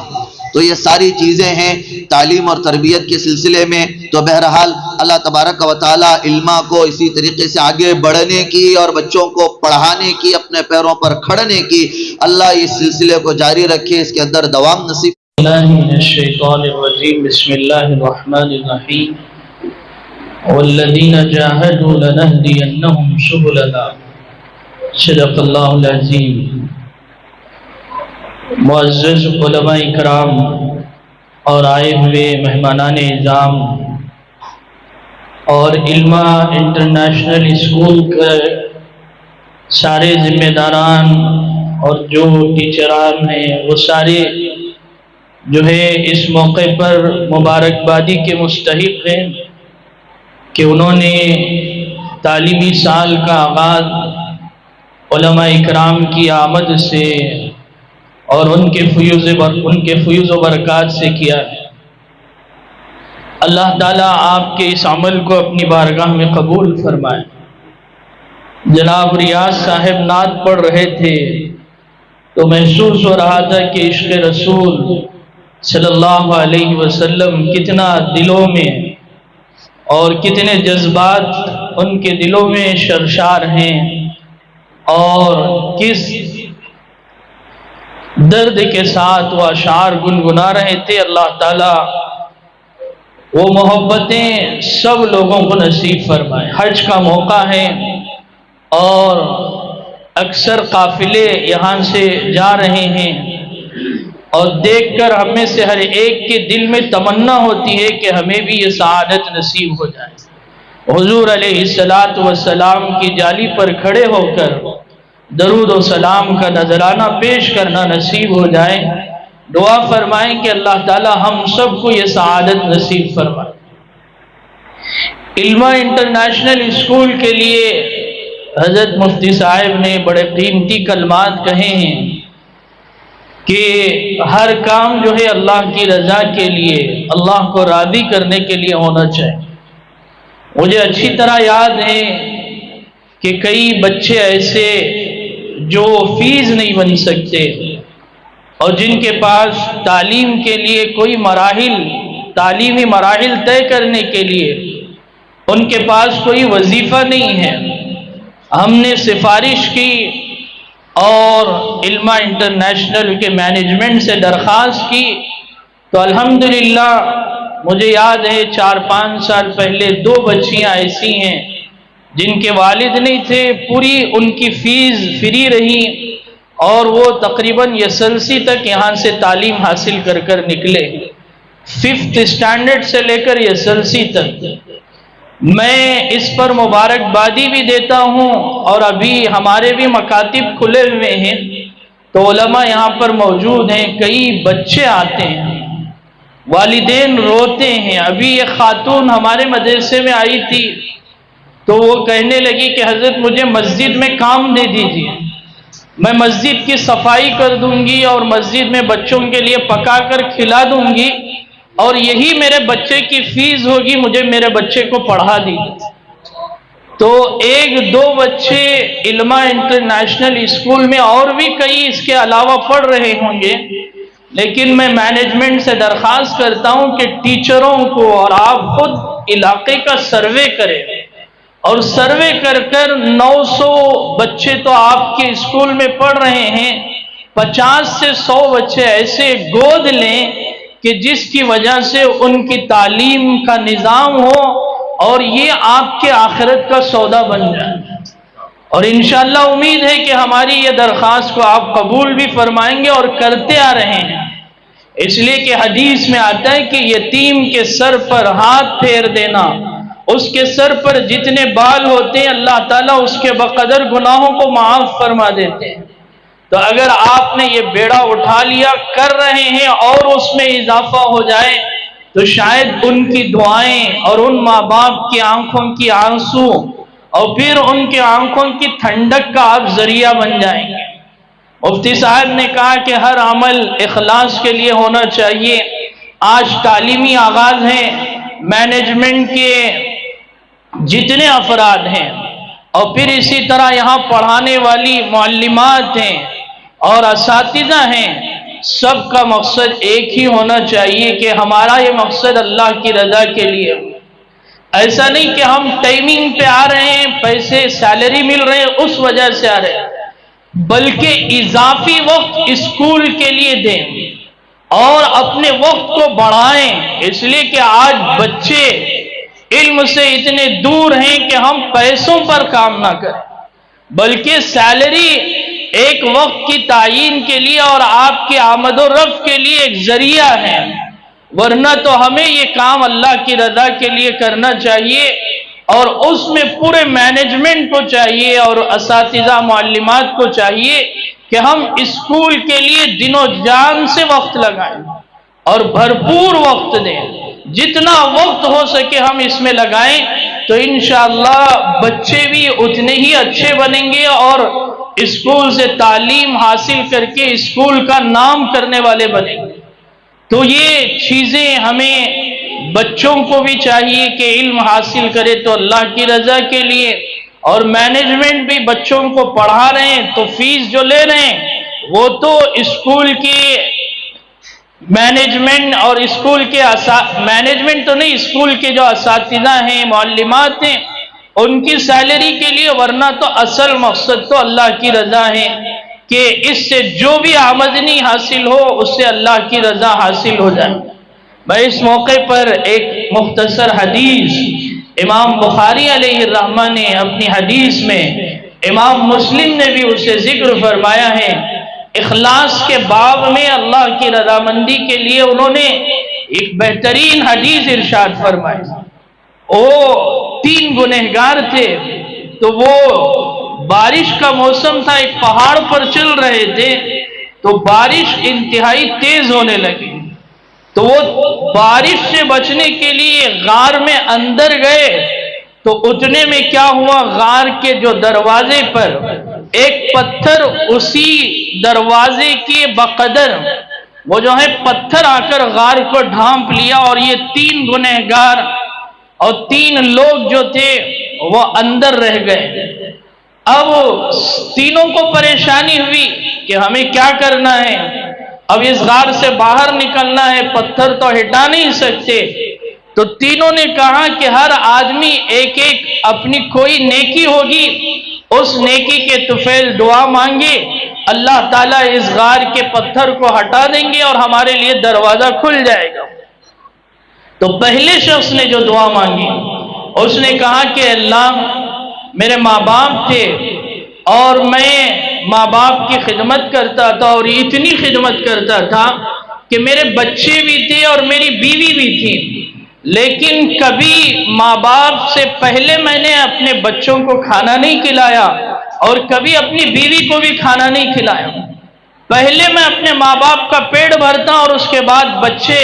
تو یہ ساری چیزیں ہیں تعلیم اور تربیت کے سلسلے میں. تو بہرحال اللہ تبارک و تعالی علماء کو اسی طریقے سے آگے بڑھنے کی اور بچوں کو پڑھانے کی، اپنے پیروں پر کھڑنے کی اللہ اس سلسلے کو جاری رکھے، اس کے اندر دوام نصیب. من الشیطان الرجیم. بسم اللہ الرحمن الرحیم. والذین جاہدوا لنہدینہم سبلنا. صدق اللہ العظیم. معزز علماء کرام اور آئے ہوئے مہمانان اعظام اور علما انٹرنیشنل اسکول کے سارے ذمہ داران اور جو ٹیچران ہیں وہ سارے جو ہے اس موقع پر مبارکبادی کے مستحق ہیں کہ انہوں نے تعلیمی سال کا آغاز علماء اکرام کی آمد سے اور ان کے فیوز و برکات سے کیا ہے۔ اللہ تعالیٰ آپ کے اس عمل کو اپنی بارگاہ میں قبول فرمائے۔ جناب ریاض صاحب نعت پڑھ رہے تھے تو محسوس ہو رہا تھا کہ عشق رسول صلی اللہ علیہ وسلم کتنا دلوں میں اور کتنے جذبات ان کے دلوں میں شرشار ہیں، اور کس درد کے ساتھ وہ اشعار گنگنا رہے تھے۔ اللہ تعالیٰ وہ محبتیں سب لوگوں کو نصیب فرمائے۔ حج کا موقع ہے اور اکثر قافلے یہاں سے جا رہے ہیں، اور دیکھ کر ہم میں سے ہر ایک کے دل میں تمنا ہوتی ہے کہ ہمیں بھی یہ سعادت نصیب ہو جائے، حضور علیہ السلام کی جالی پر کھڑے ہو کر درود و سلام کا نذرانہ پیش کرنا نصیب ہو جائے۔ دعا فرمائیں کہ اللہ تعالی ہم سب کو یہ سعادت نصیب فرمائے۔ علما انٹرنیشنل اسکول کے لیے حضرت مفتی صاحب نے بڑے قیمتی کلمات کہے ہیں کہ ہر کام جو ہے اللہ کی رضا کے لیے، اللہ کو راضی کرنے کے لیے ہونا چاہیے۔ مجھے اچھی طرح یاد ہے کہ کئی بچے ایسے جو فیس نہیں بن سکتے اور جن کے پاس تعلیم کے لیے کوئی تعلیمی مراحل طے کرنے کے لیے ان کے پاس کوئی وظیفہ نہیں ہے، ہم نے سفارش کی اور علما انٹرنیشنل کے مینجمنٹ سے درخواست کی تو الحمدللہ مجھے یاد ہے 4-5 سال پہلے 2 بچیاں ایسی ہیں جن کے والد نہیں تھے، پوری ان کی فیس فری رہی اور وہ تقریباً SSLC تک یہاں سے تعلیم حاصل کر کر نکلے، 5th اسٹینڈرڈ سے لے کر SSLC تک۔ میں اس پر مبارکبادی بھی دیتا ہوں، اور ابھی ہمارے بھی مکاتب کھلے ہوئے ہیں تو علماء یہاں پر موجود ہیں، کئی بچے آتے ہیں، والدین روتے ہیں۔ ابھی ایک خاتون ہمارے مدرسے میں آئی تھی تو وہ کہنے لگی کہ حضرت مجھے مسجد میں کام دے دیجیے، میں مسجد کی صفائی کر دوں گی اور مسجد میں بچوں کے لیے پکا کر کھلا دوں گی، اور یہی میرے بچے کی فیس ہوگی، مجھے میرے بچے کو پڑھا دیجیے۔ تو 1-2 بچے علما انٹرنیشنل اسکول میں، اور بھی کئی اس کے علاوہ پڑھ رہے ہوں گے، لیکن میں مینجمنٹ سے درخواست کرتا ہوں کہ ٹیچروں کو اور آپ خود علاقے کا سروے کریں، اور سروے کر کر 900 بچے تو آپ کے اسکول میں پڑھ رہے ہیں، 50 سے 100 بچے ایسے گود لیں کہ جس کی وجہ سے ان کی تعلیم کا نظام ہو اور یہ آپ کے آخرت کا سودا بن جائے۔ اور انشاءاللہ امید ہے کہ ہماری یہ درخواست کو آپ قبول بھی فرمائیں گے اور کرتے آ رہے ہیں، اس لیے کہ حدیث میں آتا ہے کہ یتیم کے سر پر ہاتھ پھیر دینا، اس کے سر پر جتنے بال ہوتے ہیں اللہ تعالیٰ اس کے بقدر گناہوں کو معاف فرما دیتے ہیں۔ تو اگر آپ نے یہ بیڑا اٹھا لیا، کر رہے ہیں اور اس میں اضافہ ہو جائے تو شاید ان کی دعائیں اور ان ماں باپ کی آنکھوں کی آنسو اور پھر ان کے آنکھوں کی ٹھنڈک کا آپ ذریعہ بن جائیں گے۔ مفتی صاحب نے کہا کہ ہر عمل اخلاص کے لیے ہونا چاہیے۔ آج تعلیمی آغاز ہے، مینجمنٹ کے جتنے افراد ہیں اور پھر اسی طرح یہاں پڑھانے والی معلمات ہیں اور اساتذہ ہیں، سب کا مقصد ایک ہی ہونا چاہیے کہ ہمارا یہ مقصد اللہ کی رضا کے لیے ہو۔ ایسا نہیں کہ ہم ٹائمنگ پہ آ رہے ہیں، پیسے سیلری مل رہے ہیں اس وجہ سے آ رہے ہیں، بلکہ اضافی وقت اسکول کے لیے دیں اور اپنے وقت کو بڑھائیں، اس لیے کہ آج بچے علم سے اتنے دور ہیں کہ ہم پیسوں پر کام نہ کریں بلکہ سیلری ایک وقت کی تعیین کے لیے اور آپ کی آمد و رفع کے لیے ایک ذریعہ ہے۔ ورنہ تو ہمیں یہ کام اللہ کی رضا کے لیے کرنا چاہیے، اور اس میں پورے مینجمنٹ کو چاہیے اور اساتذہ معلمات کو چاہیے کہ ہم اسکول کے لیے دن و جان سے وقت لگائیں اور بھرپور وقت دیں، جتنا وقت ہو سکے ہم اس میں لگائیں، تو انشاءاللہ بچے بھی اتنے ہی اچھے بنیں گے اور اسکول سے تعلیم حاصل کر کے اسکول کا نام کرنے والے بنیں گے۔ تو یہ چیزیں ہمیں بچوں کو بھی چاہیے کہ علم حاصل کرے تو اللہ کی رضا کے لیے، اور مینجمنٹ بھی بچوں کو پڑھا رہے ہیں تو فیس جو لے رہے ہیں وہ تو اسکول کی مینجمنٹ اور اسکول کے مینجمنٹ تو نہیں، اسکول کے جو اساتذہ ہیں معلمات ہیں ان کی سیلری کے لیے، ورنہ تو اصل مقصد تو اللہ کی رضا ہے کہ اس سے جو بھی آمدنی حاصل ہو اس سے اللہ کی رضا حاصل ہو جائے۔ میں اس موقع پر ایک مختصر حدیث امام بخاری علیہ الرحمہ نے اپنی حدیث میں، امام مسلم نے بھی اسے ذکر فرمایا ہے، اخلاص کے باب میں اللہ کی رضامندی کے لیے انہوں نے ایک بہترین حدیث ارشاد فرمائی۔ وہ 3 گنہگار تھے، تو وہ بارش کا موسم تھا، ایک پہاڑ پر چل رہے تھے تو بارش انتہائی تیز ہونے لگی، تو وہ بارش سے بچنے کے لیے غار میں اندر گئے، تو اتنے میں کیا ہوا، غار کے جو دروازے پر ایک پتھر اسی دروازے کے بقدر وہ جو ہے پتھر آ کر غار کو ڈھانپ لیا، اور یہ 3 گنہگار اور 3 لوگ جو تھے وہ اندر رہ گئے۔ اب تینوں کو پریشانی ہوئی کہ ہمیں کیا کرنا ہے، اب اس غار سے باہر نکلنا ہے، پتھر تو ہٹا نہیں سکتے، تو تینوں نے کہا کہ ہر آدمی ایک ایک اپنی کوئی نیکی ہوگی اس نیکی کے طفیل دعا مانگے، اللہ تعالیٰ اس غار کے پتھر کو ہٹا دیں گے اور ہمارے لیے دروازہ کھل جائے گا۔ تو پہلے شخص نے جو دعا مانگی اس نے کہا کہ اللہ، میرے ماں باپ تھے اور میں ماں باپ کی خدمت کرتا تھا، اور اتنی خدمت کرتا تھا کہ میرے بچے بھی تھے اور میری بیوی بھی تھی، لیکن کبھی ماں باپ سے پہلے میں نے اپنے بچوں کو کھانا نہیں کھلایا اور کبھی اپنی بیوی کو بھی کھانا نہیں کھلایا۔ پہلے میں اپنے ماں باپ کا پیٹ بھرتا اور اس کے بعد بچے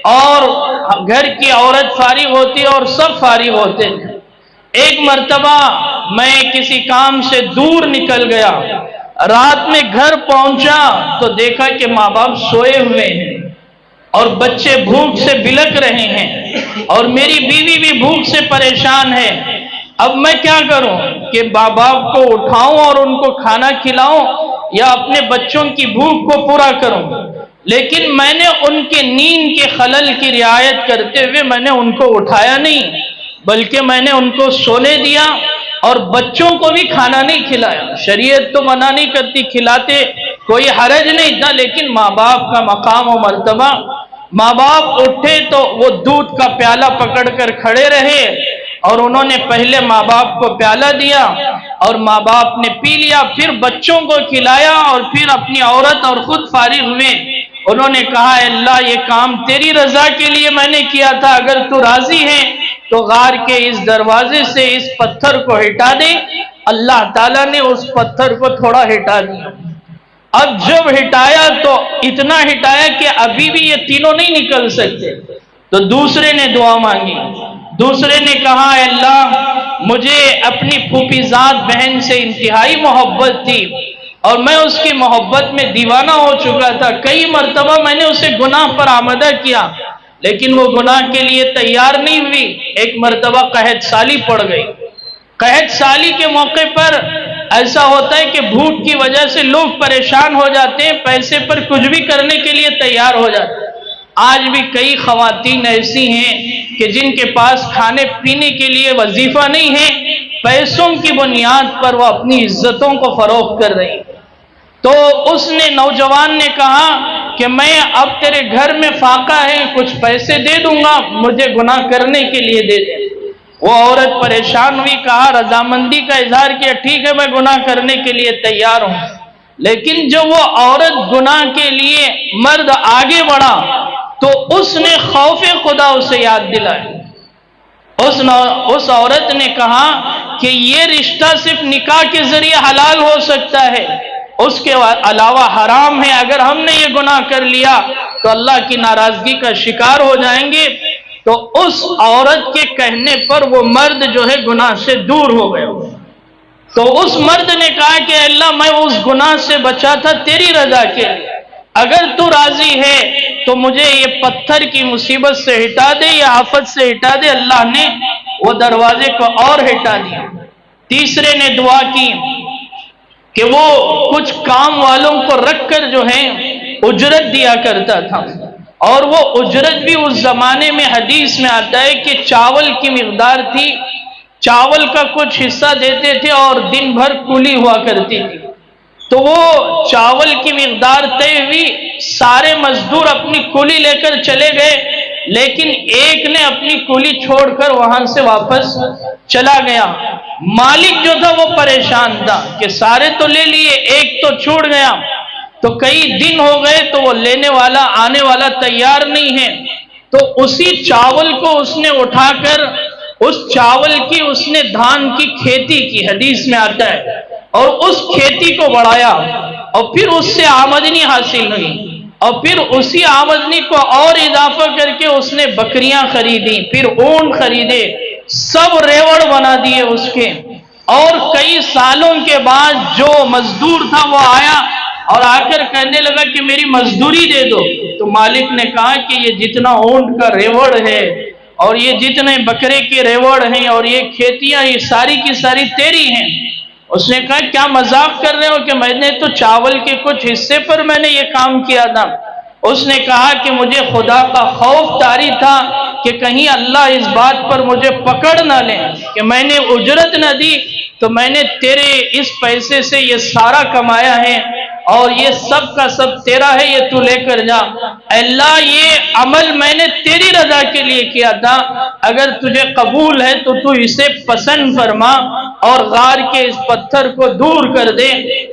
اور گھر کی عورت فارغ ہوتی اور سب فارغ ہوتے تھے۔ ایک مرتبہ میں کسی کام سے دور نکل گیا، رات میں گھر پہنچا تو دیکھا کہ ماں باپ سوئے ہوئے ہیں اور بچے بھوک سے بلک رہے ہیں اور میری بیوی بھی بھوک سے پریشان ہے۔ اب میں کیا کروں کہ ماں باپ کو اٹھاؤں اور ان کو کھانا کھلاؤں یا اپنے بچوں کی بھوک کو پورا کروں؟ لیکن میں نے ان کے نیند کے خلل کی رعایت کرتے ہوئے میں نے ان کو اٹھایا نہیں، بلکہ میں نے ان کو سونے دیا اور بچوں کو بھی کھانا نہیں کھلایا۔ شریعت تو منع نہیں کرتی، کھلاتے کوئی حرج نہیں تھا، لیکن ماں باپ کا مقام و مرتبہ۔ ماں باپ اٹھے تو وہ دودھ کا پیالہ پکڑ کر کھڑے رہے اور انہوں نے پہلے ماں باپ کو پیالہ دیا اور ماں باپ نے پی لیا، پھر بچوں کو کھلایا اور پھر اپنی عورت اور خود فارغ ہوئے۔ انہوں نے کہا، اے اللہ، یہ کام تیری رضا کے لیے میں نے کیا تھا، اگر تو راضی ہے تو غار کے اس دروازے سے اس پتھر کو ہٹا دے۔ اللہ تعالیٰ نے اس پتھر کو تھوڑا ہٹا دیا۔ اب جب ہٹایا تو اتنا ہٹایا کہ ابھی بھی یہ تینوں نہیں نکل سکتے، تو دوسرے نے دعا مانگی۔ دوسرے نے کہا، اے اللہ، مجھے اپنی پھوپھی زاد بہن سے انتہائی محبت تھی اور میں اس کی محبت میں دیوانہ ہو چکا تھا، کئی مرتبہ میں نے اسے گناہ پر آمادہ کیا لیکن وہ گناہ کے لیے تیار نہیں ہوئی۔ ایک مرتبہ قحط سالی پڑ گئی۔ قحط سالی کے موقع پر ایسا ہوتا ہے کہ بھوک کی وجہ سے لوگ پریشان ہو جاتے ہیں، پیسے پر کچھ بھی کرنے کے لیے تیار ہو جاتے ہیں۔ آج بھی کئی خواتین ایسی ہیں کہ جن کے پاس کھانے پینے کے لیے وظیفہ نہیں ہے، پیسوں کی بنیاد پر وہ اپنی عزتوں کو فروخت کر رہی ہیں۔ تو اس نے نوجوان نے کہا کہ میں اب تیرے گھر میں فاقہ ہے، کچھ پیسے دے دوں گا، مجھے گناہ کرنے کے لیے دے دے۔ وہ عورت پریشان ہوئی، کہا، رضامندی کا اظہار کیا، ٹھیک ہے میں گناہ کرنے کے لیے تیار ہوں۔ لیکن جب وہ عورت گناہ کے لیے مرد آگے بڑھا تو اس نے خوف خدا اسے یاد دلایا. اس عورت نے کہا کہ یہ رشتہ صرف نکاح کے ذریعے حلال ہو سکتا ہے, اس کے علاوہ حرام ہے. اگر ہم نے یہ گناہ کر لیا تو اللہ کی ناراضگی کا شکار ہو جائیں گے. تو اس عورت کے کہنے پر وہ مرد جو ہے گناہ سے دور ہو گیا. تو اس مرد نے کہا کہ اللہ میں اس گناہ سے بچا تھا تیری رضا کے لیے, اگر تو راضی ہے تو مجھے یہ پتھر کی مصیبت سے ہٹا دے, یا آفت سے ہٹا دے. اللہ نے وہ دروازے کو اور ہٹا دیا. تیسرے نے دعا کی کہ وہ کچھ کام والوں کو رکھ کر جو ہے اجرت دیا کرتا تھا, اور وہ اجرت بھی اس زمانے میں حدیث میں آتا ہے کہ چاول کی مقدار تھی, چاول کا کچھ حصہ دیتے تھے اور دن بھر کولی ہوا کرتی تھی. تو وہ چاول کی مقدار طے ہوئی, سارے مزدور اپنی کولی لے کر چلے گئے, لیکن ایک نے اپنی کولی چھوڑ کر وہاں سے واپس چلا گیا. مالک جو تھا وہ پریشان تھا کہ سارے تو لے لیے, ایک تو چھوڑ گیا. تو کئی دن ہو گئے تو وہ لینے والا آنے والا تیار نہیں ہے. تو اسی چاول کو اس نے اٹھا کر اس چاول کی اس نے دھان کی کھیتی کی, حدیث میں آتا ہے, اور اس کھیتی کو بڑھایا, اور پھر اس سے آمدنی حاصل ہوئی, اور پھر اسی آمدنی کو اور اضافہ کر کے اس نے بکریاں خریدی, پھر اونٹ خریدے, سب ریوڑ بنا دیے اس کے. اور کئی سالوں کے بعد جو مزدور تھا وہ آیا اور آ کر کہنے لگا کہ میری مزدوری دے دو. تو مالک نے کہا کہ یہ جتنا اونٹ کا ریوڑ ہے اور یہ جتنے بکرے کے ریوڑ ہیں اور یہ کھیتیاں, یہ ساری کی ساری تیری ہیں. اس نے کہا کیا مذاق کر رہے ہو کہ میں نے تو چاول کے کچھ حصے پر میں نے یہ کام کیا تھا. اس نے کہا کہ مجھے خدا کا خوف طاری تھا کہ کہیں اللہ اس بات پر مجھے پکڑ نہ لیں کہ میں نے اجرت نہ دی, تو میں نے تیرے اس پیسے سے یہ سارا کمایا ہے اور یہ سب کا سب تیرا ہے, یہ تو لے کر جا. اللہ یہ عمل میں نے تیری رضا کے لیے کیا تھا, اگر تجھے قبول ہے تو تو اسے پسند فرما اور غار کے اس پتھر کو دور کر دے.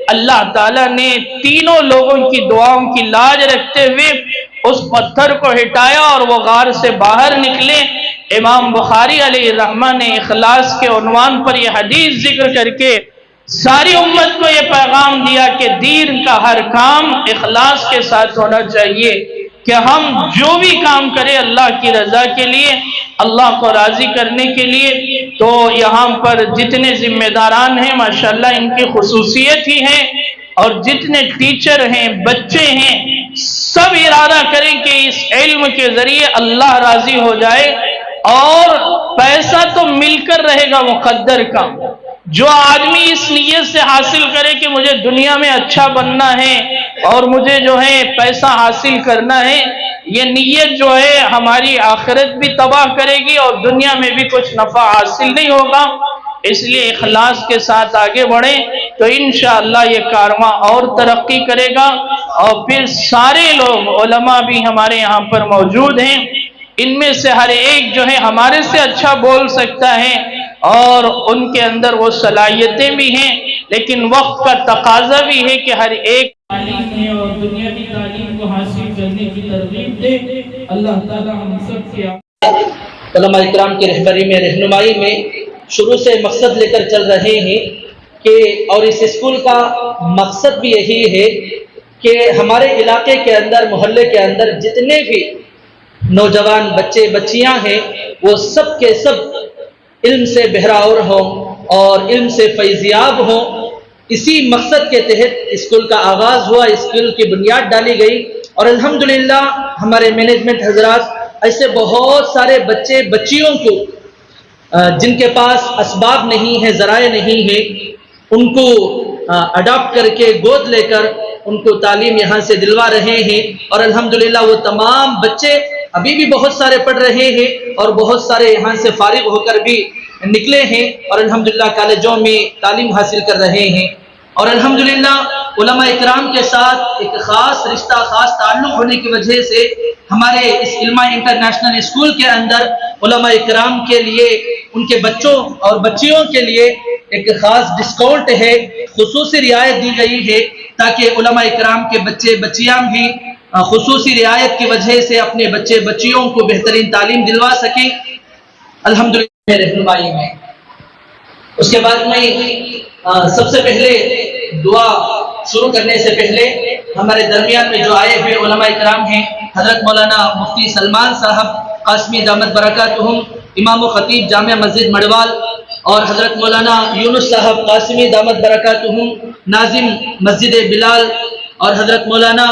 اللہ تعالیٰ نے تینوں لوگوں کی دعاؤں کی لاج رکھتے ہوئے اس پتھر کو ہٹایا اور وہ غار سے باہر نکلے. امام بخاری علیہ الرحمہ نے اخلاص کے عنوان پر یہ حدیث ذکر کر کے ساری امت کو یہ پیغام دیا کہ دین کا ہر کام اخلاص کے ساتھ ہونا چاہیے, کہ ہم جو بھی کام کریں اللہ کی رضا کے لیے, اللہ کو راضی کرنے کے لیے. تو یہاں پر جتنے ذمہ داران ہیں ماشاءاللہ ان کی خصوصیت ہی ہے, اور جتنے ٹیچر ہیں, بچے ہیں, سب ارادہ کریں کہ اس علم کے ذریعے اللہ راضی ہو جائے. اور پیسہ تو مل کر رہے گا مقدر کا. جو آدمی اس نیت سے حاصل کرے کہ مجھے دنیا میں اچھا بننا ہے اور مجھے جو ہے پیسہ حاصل کرنا ہے, یہ نیت جو ہے ہماری آخرت بھی تباہ کرے گی اور دنیا میں بھی کچھ نفع حاصل نہیں ہوگا. اس لیے اخلاص کے ساتھ آگے بڑھیں تو انشاءاللہ یہ کارواں اور ترقی کرے گا. اور پھر سارے لوگ علماء بھی ہمارے یہاں پر موجود ہیں, ان میں سے ہر ایک جو ہے ہمارے سے اچھا بول سکتا ہے اور ان کے اندر وہ صلاحیتیں بھی ہیں, لیکن وقت کا تقاضا بھی ہے کہ ہر ایک تعلیم ہے اور دنیاوی تعلیم کو حاصل کرنے کی ترغیب دے. اللہ تعالی ہم سب کے علماء اکرام کی رہنمائی میں شروع سے مقصد لے کر چل رہے ہیں کہ, اور اس اسکول کا مقصد بھی یہی ہے کہ ہمارے علاقے کے اندر, محلے کے اندر جتنے بھی نوجوان بچے بچیاں ہیں وہ سب کے سب علم سے بہراور ہوں اور علم سے فیضیاب ہوں. اسی مقصد کے تحت اسکول کا آغاز ہوا, اسکول کی بنیاد ڈالی گئی, اور الحمدللہ ہمارے مینجمنٹ حضرات ایسے بہت سارے بچے بچیوں کو جن کے پاس اسباب نہیں ہیں, ذرائع نہیں ہیں, ان کو اڈاپٹ کر کے گود لے کر ان کو تعلیم یہاں سے دلوا رہے ہیں. اور الحمدللہ وہ تمام بچے ابھی بھی بہت سارے پڑھ رہے ہیں اور بہت سارے یہاں سے فارغ ہو کر بھی نکلے ہیں اور الحمدللہ کالجوں میں تعلیم حاصل کر رہے ہیں. اور الحمدللہ علماء اکرام کے ساتھ ایک خاص رشتہ, خاص تعلق ہونے کی وجہ سے ہمارے اس علمہ انٹرنیشنل اسکول کے اندر علماء اکرام کے لیے, ان کے بچوں اور بچیوں کے لیے ایک خاص ڈسکاؤنٹ ہے, خصوصی رعایت دی گئی ہے تاکہ علماء اکرام کے بچے بچیاں بھی خصوصی رعایت کی وجہ سے اپنے بچے بچیوں کو بہترین تعلیم دلوا سکیں الحمدللہ رہنمائی میں۔ اس کے بعد میں سب سے پہلے دعا شروع کرنے سے پہلے ہمارے درمیان میں جو آئے ہوئے علماء اکرام ہیں، حضرت مولانا مفتی سلمان صاحب قاسمی دامت برکاتہم امام و خطیب جامع مسجد مڑوال، اور حضرت مولانا یونس صاحب قاسمی دامت برکاتہم ناظم مسجد بلال، اور حضرت مولانا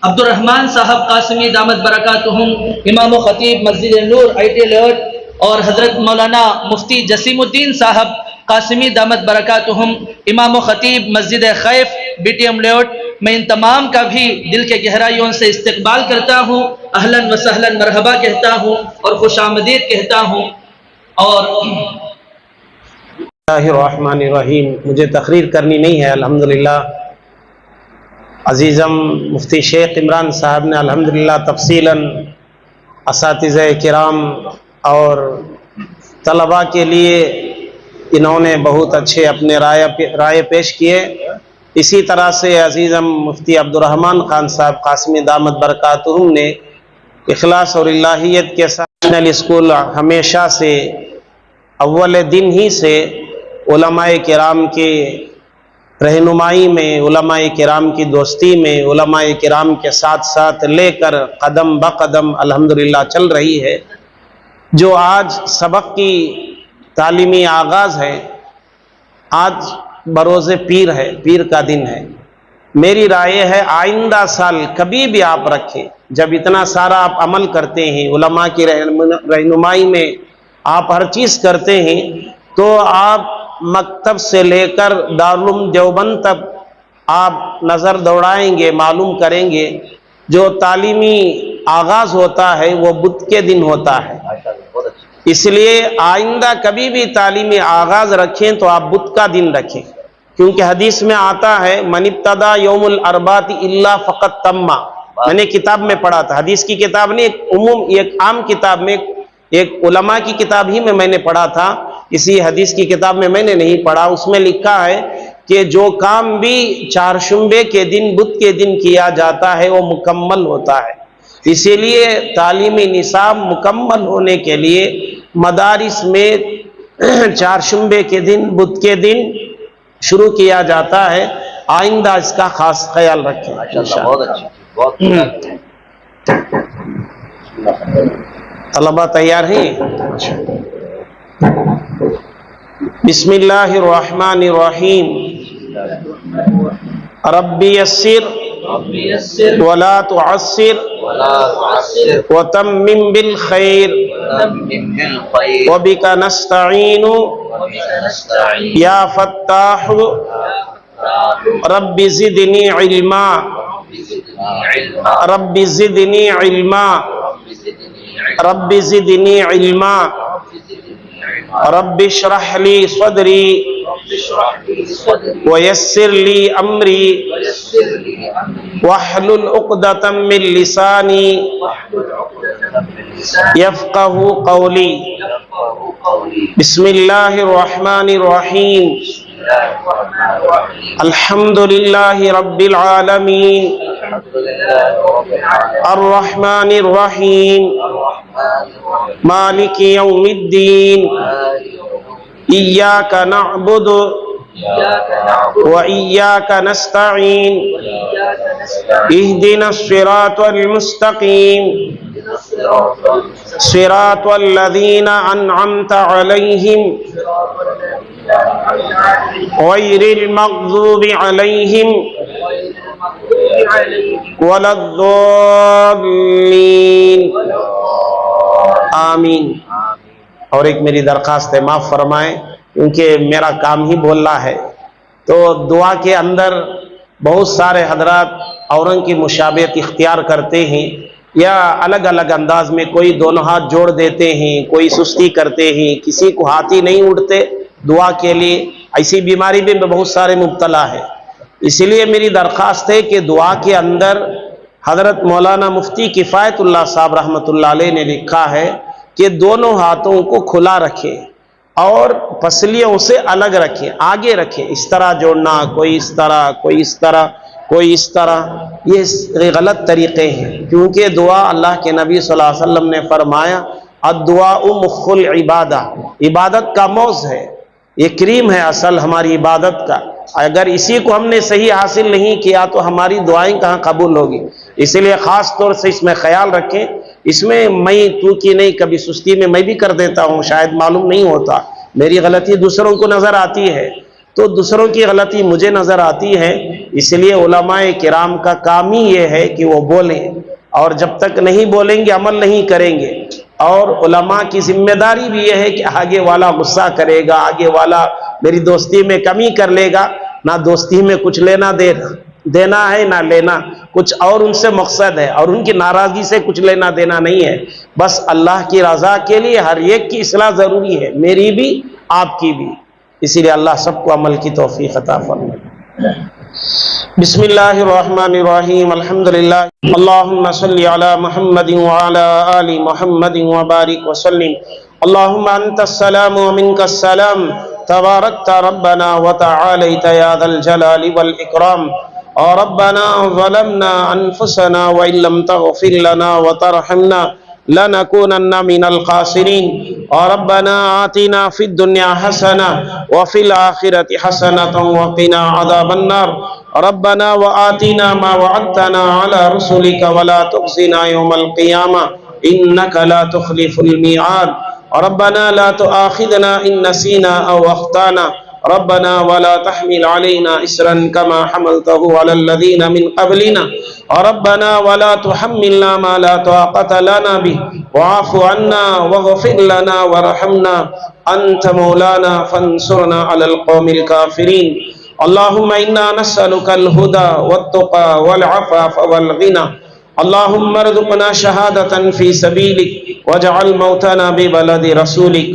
عبد الرحمن صاحب قاسمی دامت برکاتہم امام و خطیب مسجد نور ITI لیاؤٹ، اور حضرت مولانا مفتی جسیم الدین صاحب قاسمی دامت برکاتہم امام و خطیب مسجد خیف BTM لیاؤٹ۔ میں ان تمام کا بھی دل کے گہرائیوں سے استقبال کرتا ہوں، اہلاً و سہلاً مرحبا کہتا ہوں اور خوش آمدید کہتا ہوں۔ اور اللہ الرحمن الرحیم، مجھے تقریر کرنی نہیں ہے الحمدللہ۔ عزیزم مفتی شیخ عمران صاحب نے الحمدللہ تفصیلاً اساتذہ کرام اور طلباء کے لیے انہوں نے بہت اچھے اپنے رائے پیش کیے۔ اسی طرح سے عزیزم مفتی عبد الرحمن خان صاحب قاسمی دامت برکاتہم نے اخلاص اور الہیت کے ساتھ نیشنل اسکول ہمیشہ سے اول دن ہی سے علماء کرام کی رہنمائی میں، علماء کرام کی دوستی میں، علماء کرام کے ساتھ ساتھ لے کر قدم بقدم الحمدللہ چل رہی ہے۔ جو آج سبق کی تعلیمی آغاز ہے، آج بروز پیر ہے، پیر کا دن ہے۔ میری رائے ہے آئندہ سال کبھی بھی آپ رکھیں، جب اتنا سارا آپ عمل کرتے ہیں، علماء کی رہنمائی میں آپ ہر چیز کرتے ہیں، تو آپ مکتب سے لے کر دارالعلوم دیوبند تک آپ نظر دوڑائیں گے، معلوم کریں گے جو تعلیمی آغاز ہوتا ہے وہ بدھ کے دن ہوتا ہے۔ اس لیے آئندہ کبھی بھی تعلیمی آغاز رکھیں تو آپ بدھ کا دن رکھیں، کیونکہ حدیث میں آتا ہے من ابتدا یوم الاربعاء الا فقط تما۔ میں نے کتاب میں پڑھا تھا، حدیث کی کتاب نہیں، ایک عام کتاب میں، ایک علماء کی کتاب ہی میں نے پڑھا تھا، اسی حدیث کی کتاب میں میں نے نہیں پڑھا۔ اس میں لکھا ہے کہ جو کام بھی چہارشنبے کے دن بدھ کے دن کیا جاتا ہے وہ مکمل ہوتا ہے۔ اسی لیے تعلیمی نصاب مکمل ہونے کے لیے مدارس میں چہارشنبے کے دن بدھ کے دن شروع کیا جاتا ہے۔ آئندہ اس کا خاص خیال رکھیں انشاءاللہ۔ طلبہ تیار ہیں؟ بسم اللہ الرحمن الرحیم۔ رب یسر ولا تعسر وتمم بالخیر وبک نستعین یا فتاح رب زدنی علما رب زدنی علما رب زدنی علما رب اشرح لی صدری ویسر لی امری واحلل عقدۃ من لسانی یفقہ قولی۔ بسم اللہ الرحمن الرحیم۔ الحمد للہ رب العالمین الرحمن الرحیم مالک یوم الدین ایاک نعبد وإياك نستعين اهدنا الصراط المستقيم صراط الذين أنعمت عليهم غير المغضوب عليهم ولا الضالين آمین۔ اور ایک میری درخواست ہے، معاف فرمائیں کیونکہ میرا کام ہی بولنا ہے، تو دعا کے اندر بہت سارے حضرات اوروں کی مشابہت اختیار کرتے ہیں یا الگ الگ انداز میں، کوئی دونوں ہاتھ جوڑ دیتے ہیں، کوئی سستی کرتے ہیں، کسی کو ہاتھ ہی نہیں اٹھتے دعا کے لیے۔ ایسی بیماری بھی بہت سارے مبتلا ہے۔ اسی لیے میری درخواست ہے کہ دعا کے اندر حضرت مولانا مفتی کفایت اللہ صاحب رحمۃ اللہ علیہ نے لکھا ہے کہ دونوں ہاتھوں کو کھلا رکھیں اور پسلیوں سے الگ رکھیں، آگے رکھیں، اس طرح جوڑنا، کوئی اس طرح کوئی اس طرح، کوئی اس طرح، یہ غلط طریقے ہیں، کیونکہ دعا اللہ کے نبی صلی اللہ علیہ وسلم نے فرمایا الدعاء مخ العبادہ، عبادت کا موز ہے، یہ کریم ہے اصل ہماری عبادت کا. اگر اسی کو ہم نے صحیح حاصل نہیں کیا تو ہماری دعائیں کہاں قبول ہوگی. اس لیے خاص طور سے اس میں خیال رکھیں. اس میں میں تو کی نہیں، کبھی سستی میں بھی کر دیتا ہوں، شاید معلوم نہیں ہوتا، میری غلطی دوسروں کو نظر آتی ہے تو دوسروں کی غلطی مجھے نظر آتی ہے. اس لیے علماء کرام کا کام ہی یہ ہے کہ وہ بولیں، اور جب تک نہیں بولیں گے عمل نہیں کریں گے. اور علماء کی ذمہ داری بھی یہ ہے کہ آگے والا غصہ کرے گا، آگے والا میری دوستی میں کمی کر لے گا، نہ دوستی میں کچھ لینا دینا ہے نہ لینا کچھ اور ان سے مقصد ہے، اور ان کی ناراضگی سے کچھ لینا دینا نہیں ہے. بس اللہ کی رضا کے لیے ہر ایک کی اصلاح ضروری ہے، میری بھی آپ کی بھی. اسی لیے اللہ سب کو عمل کی توفیق عطا فرمائے. بسم اللہ الرحمن الرحیم. الحمدللہ اللہم صلی علی محمد وعلی آل محمد وبارک وسلم. اللہم انت السلام ومنک السلام تبارکت ربنا وتعالیت یا ذا الجلال والاکرام. ربنا ظلمنا انفسنا وان لم تغفر لنا وترحمنا لنكونن من الخاسرين. ربنا آتنا في الدنيا حسنة وفي الآخرة حسنة وقنا عذاب النار. ربنا وآتنا ما وعدتنا على رسلك ولا تخزنا يوم القيامة إنك لا تخلف الميعاد. ربنا لا تؤاخذنا إن نسينا أو أخطأنا. ربنا ولا تحمل علينا إسرا كما حملته على الذين من قبلنا. ربنا ولا تحملنا ما لا طاقة لنا به واعف عنا واغفر لنا وارحمنا أنت مولانا فانصرنا على القوم الكافرين. اللهم إنا نسألك الهدى والتقى والعفاف والغنى. اللهم ارزقنا شهادة في سبيلك واجعل موتنا ببلد رسولك.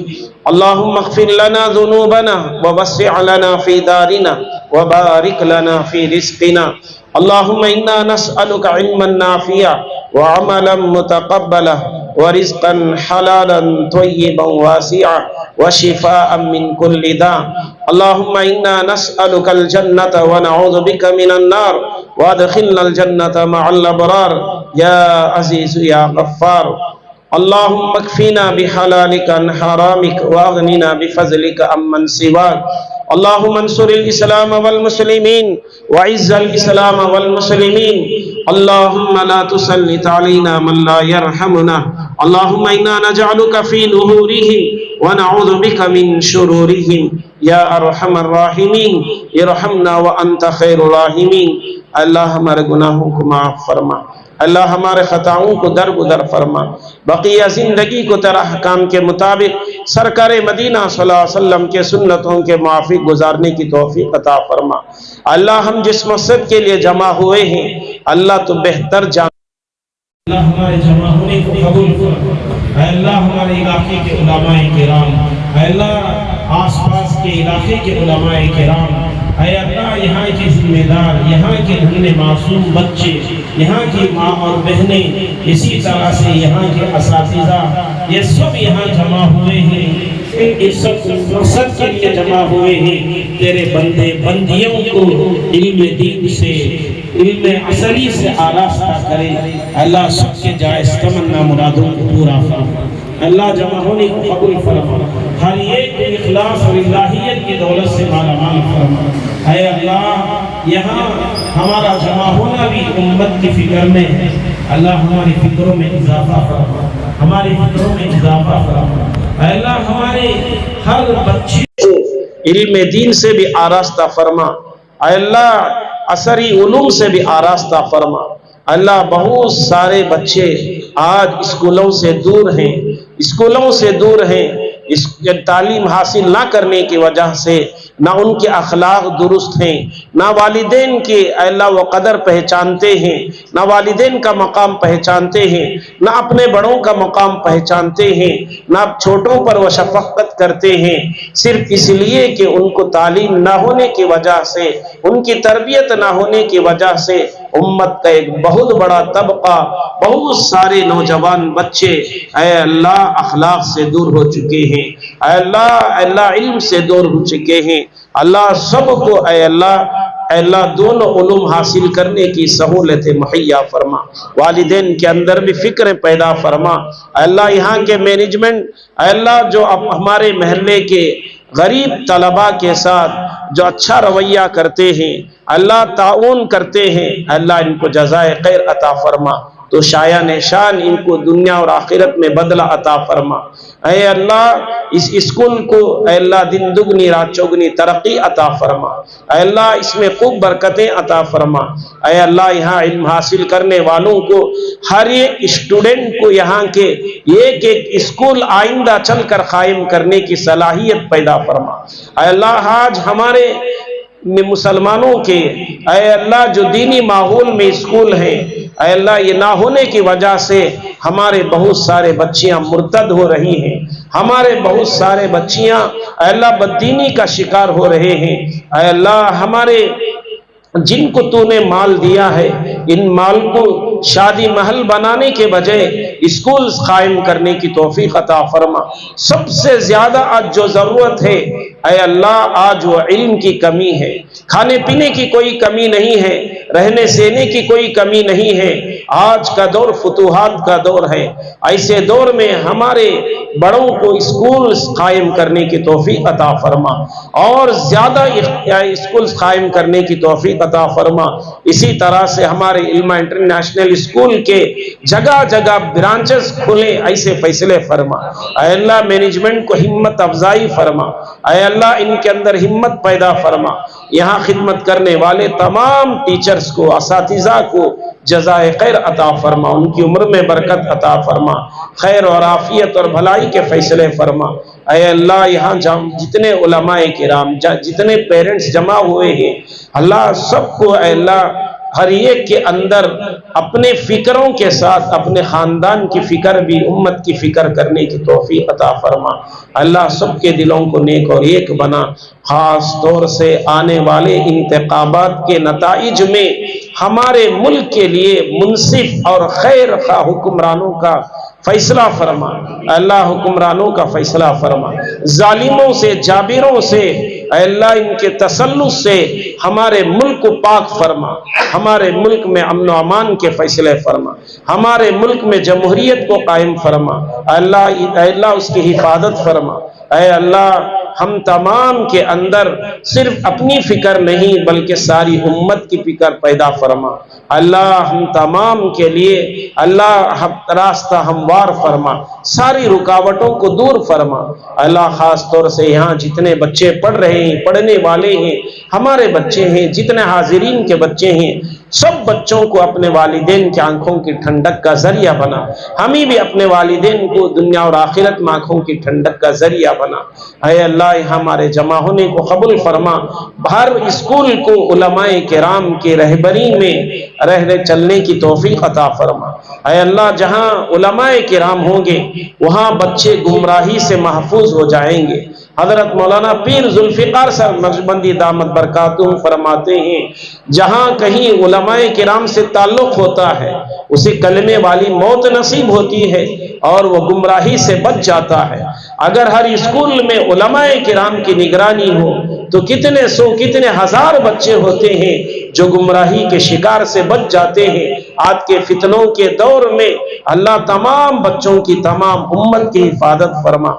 اللهم اغفر لنا ذنوبنا ووسع لنا في دارنا وبارك لنا في رزقنا. اللهم إنا نسألك علما نافعا وعملا متقبلا ورزقا حلالا طيبا واسعا وشفاء من كل داء. اللهم إنا نسألك الجنة ونعوذ بك من النار وادخلنا الجنة مع الأبرار يا عزيز يا غفار. اللهم اكفنا بحلالك عن حرامك واغننا بفضلك عمن سواك. اللهم انصر الإسلام والمسلمين وعز الإسلام والمسلمين. اللهم لا تسلط علينا من لا يرحمنا. اللهم إنا نجعلك في نحورهم ونعوذ بك من شرورهم یا ارحم الراحمین. ارحمنا وانت خیر الراحمین. اللہ ہمارے گناہوں کو معاف فرما، اللہ ہمارے خطاؤں کو درگزر فرما. بقیہ زندگی کو تیرا حکام کے مطابق سرکار مدینہ صلی اللہ علیہ وسلم کے سنتوں کے موافق گزارنے کی توفیق عطا فرما. اللہ ہم جس مقصد کے لیے جمع ہوئے ہیں اللہ تو بہتر جان. اللہ ہمارے جمع ہونے کو قبول فرما. اے اللہ ہمارے علاقے کے علماء کرام، اے اللہ آس پاس کے علاقے کے علماء کرام، اے اللہ یہاں کے ذمہ دار، یہاں کے ننھے معصوم بچے، یہاں کی ماں اور بہنیں، اسی طرح سے یہاں کے اساتذہ، یہ سب یہاں جمع ہوئے ہیں. ان سب مقصد کے لیے جمع ہوئے ہیں. تیرے بندے بندیوں کو علم دین سے، علم اصلی سے آراستہ کرے. اللہ سب کے جائز تمنا مرادوں کو پورا فرما. اللہ جمع ہونے کو قبول فرما. ہر ایک کو اخلاص اور الہیت کی دولت سے مالا مال فرما. اے اللہ یہاں ہمارا جمع ہونا بھی امت کی فکر میں ہے. اللہ ہماری فکروں میں اضافہ فرما، ہماری فکروں میں اضافہ فرما. اے اللہ ہمارے ہر بچے کو علم دین سے بھی آراستہ فرما. اے اللہ عصری علوم سے بھی آراستہ فرما. اللہ بہت سارے بچے آج اسکولوں سے دور ہیں، اسکولوں سے دور ہیں. اس تعلیم حاصل نہ کرنے کی وجہ سے نہ ان کے اخلاق درست ہیں، نہ والدین کے اللہ و قدر پہچانتے ہیں، نہ والدین کا مقام پہچانتے ہیں، نہ اپنے بڑوں کا مقام پہچانتے ہیں، نہ چھوٹوں پر وہ شفقت کرتے ہیں. صرف اس لیے کہ ان کو تعلیم نہ ہونے کی وجہ سے، ان کی تربیت نہ ہونے کی وجہ سے امت کا ایک بہت بڑا طبقہ، بہت سارے نوجوان بچے اے اللہ اخلاق سے دور ہو چکے ہیں. اے اللہ علم سے دور ہو چکے ہیں. اللہ سب کو اے اللہ اے اللہ دونوں علوم حاصل کرنے کی سہولت مہیا فرما، والدین کے اندر بھی فکر پیدا فرما، اے اللہ یہاں کے مینجمنٹ، اے اللہ جو اب ہمارے محلے کے غریب طلباء کے ساتھ جو اچھا رویہ کرتے ہیں، اللہ تعاون کرتے ہیں، اللہ ان کو جزائے خیر عطا فرما، تو شایع نشان ان کو دنیا اور آخرت میں بدلہ عطا فرما۔ اے اللہ اس اسکول کو اے اللہ دن دگنی رات چوگنی ترقی عطا فرما، اے اللہ اس میں خوب برکتیں عطا فرما، اے اللہ یہاں علم حاصل کرنے والوں کو، ہر ایک اسٹوڈنٹ کو یہاں کے ایک ایک اسکول آئندہ چل کر قائم کرنے کی صلاحیت پیدا فرما۔ اے اللہ آج ہمارے مسلمانوں کے اے اللہ جو دینی ماحول میں اسکول ہیں، اے اللہ یہ نہ ہونے کی وجہ سے ہمارے بہت سارے بچیاں مرتد ہو رہی ہیں، ہمارے بہت سارے بچیاں اے اللہ بددینی کا شکار ہو رہے ہیں۔ اے اللہ ہمارے جن کو تو نے مال دیا ہے، ان مال کو شادی محل بنانے کے بجائے اسکولز قائم کرنے کی توفیق عطا فرما۔ سب سے زیادہ آج جو ضرورت ہے اے اللہ آج وہ علم کی کمی ہے، کھانے پینے کی کوئی کمی نہیں ہے، رہنے سہنے کی کوئی کمی نہیں ہے۔ آج کا دور فتوحات کا دور ہے، ایسے دور میں ہمارے بڑوں کو اسکولز قائم کرنے کی توفیق عطا فرما اور زیادہ اسکولز قائم کرنے کی توفیق عطا فرما۔ اسی طرح سے ہمارے علمہ انٹرنیشنل اسکول کے جگہ جگہ برانچز کھلیں، ایسے فیصلے فرما۔ اے اللہ مینجمنٹ کو ہمت افزائی فرما، اے اللہ ان کے اندر ہمت پیدا فرما۔ یہاں خدمت کرنے والے تمام ٹیچرز کو، اساتذہ کو جزائے خیر عطا فرما، ان کی عمر میں برکت عطا فرما، خیر اور عافیت اور بھلائی کے فیصلے فرما۔ اے اللہ یہاں جتنے علماء کرام، جتنے پیرنٹس جمع ہوئے ہیں، اللہ سب کو اے اللہ ہر ایک کے اندر اپنے فکروں کے ساتھ اپنے خاندان کی فکر بھی، امت کی فکر کرنے کی توفیق عطا فرما۔ اللہ سب کے دلوں کو نیک اور ایک بنا، خاص طور سے آنے والے انتخابات کے نتائج میں ہمارے ملک کے لیے منصف اور خیر خواہ حکمرانوں کا فیصلہ فرما۔ اللہ حکمرانوں کا فیصلہ فرما، ظالموں سے، جابروں سے، اے اللہ ان کے تسلط سے ہمارے ملک کو پاک فرما، ہمارے ملک میں امن و امان کے فیصلے فرما، ہمارے ملک میں جمہوریت کو قائم فرما، اے اللہ اس کی حفاظت فرما۔ اے اللہ ہم تمام کے اندر صرف اپنی فکر نہیں بلکہ ساری امت کی فکر پیدا فرما۔ اللہ ہم تمام کے لیے اللہ راستہ ہموار فرما، ساری رکاوٹوں کو دور فرما۔ اللہ خاص طور سے یہاں جتنے بچے پڑھ رہے ہیں، پڑھنے والے ہیں، ہمارے بچے ہیں، جتنے حاضرین کے بچے ہیں، سب بچوں کو اپنے والدین کی آنکھوں کی ٹھنڈک کا ذریعہ بنا، ہمیں بھی اپنے والدین کو دنیا اور آخرت میں آنکھوں کی ٹھنڈک کا ذریعہ بنا۔ اے اللہ ہمارے جمع ہونے کو قبول فرما، ہر اسکول کو علماء کرام کی رہبری میں رہنے چلنے کی توفیق عطا فرما۔ اے اللہ جہاں علماء کرام ہوں گے وہاں بچے گمراہی سے محفوظ ہو جائیں گے۔ حضرت مولانا پیر ذوالفقار صاحب نقشبندی دامت برکاتہم فرماتے ہیں، جہاں کہیں علماء کرام سے تعلق ہوتا ہے اسے کلمے والی موت نصیب ہوتی ہے اور وہ گمراہی سے بچ جاتا ہے۔ اگر ہر اسکول میں علماء کرام کی نگرانی ہو تو کتنے سو کتنے ہزار بچے ہوتے ہیں جو گمراہی کے شکار سے بچ جاتے ہیں۔ آج کے فتنوں کے دور میں اللہ تمام بچوں کی، تمام امت کی حفاظت فرما۔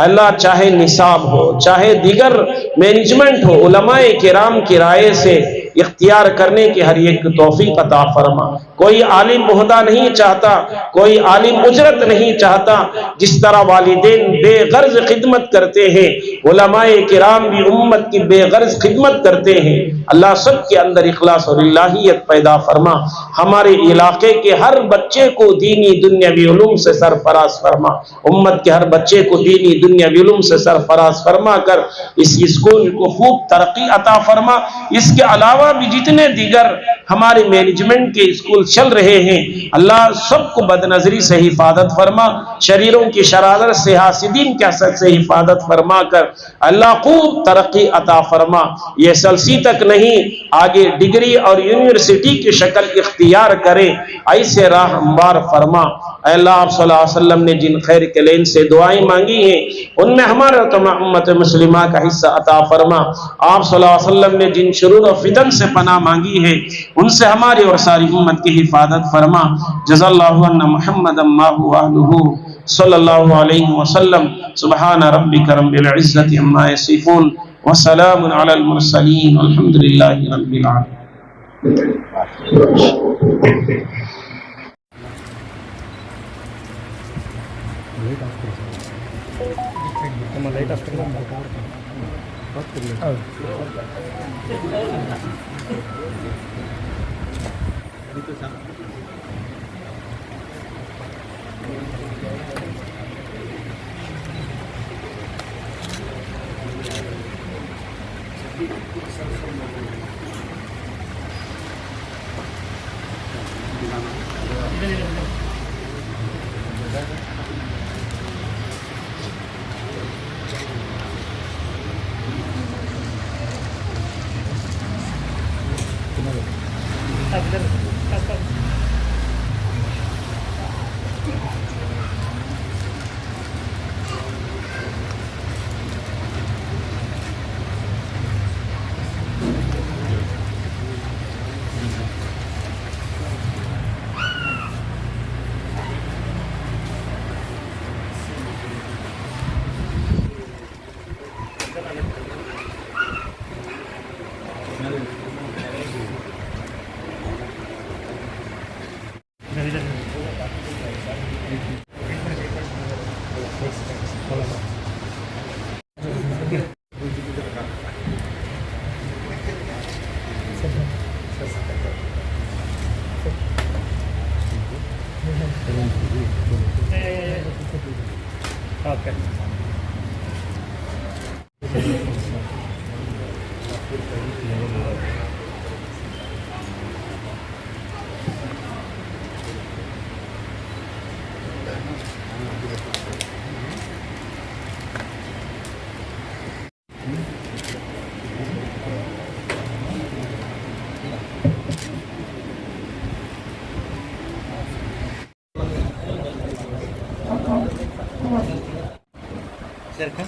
اللہ چاہے نصاب ہو، چاہے دیگر مینجمنٹ ہو، علماء کرام کی رائے سے اختیار کرنے کی ہر ایک توفیق عطا فرما۔ کوئی عالم عہدہ نہیں چاہتا، کوئی عالم اجرت نہیں چاہتا، جس طرح والدین بے غرض خدمت کرتے ہیں علماء کرام بھی امت کی بے غرض خدمت کرتے ہیں۔ اللہ سب کے اندر اخلاص اور الہیت پیدا فرما، ہمارے علاقے کے ہر بچے کو دینی دنیاوی علوم سے سرفراز فرما، امت کے ہر بچے کو دینی دنیاوی علوم سے سرفراز فرما کر اس اسکول کو خوب ترقی عطا فرما۔ اس کے علاوہ بھی جتنے دیگر ہمارے مینجمنٹ کے اسکول چل رہے ہیں اللہ سب کو بد نظری سے حفاظت فرما، شریروں کی شرارت سے، حاسدین کے حسد سے حفاظت فرما کر اللہ خوب ترقی عطا فرما۔ یہ سلسی تک نہیں، آگے ڈگری اور یونیورسٹی کی شکل اختیار کرے، ایسے راہ ہموار فرما۔ اے اللہ آپ صلی اللہ علیہ وسلم نے جن خیر کے لین سے دعائیں مانگی ہیں ان میں ہمارے تمام امت مسلمہ کا حصہ عطا فرما. آپ صلی اللہ علیہ وسلم نے جن شرور و فتن سے پناہ مانگی ہے ان سے ہماری اور ساری امت کی حفاظت فرما. جزا اللہ عنا محمد ما هو اهله صلی اللہ علیہ وسلم. سبحان ربک رب العزت عما یصفون وسلام علی المرسلین والحمد للہ رب العالمین. Cerca.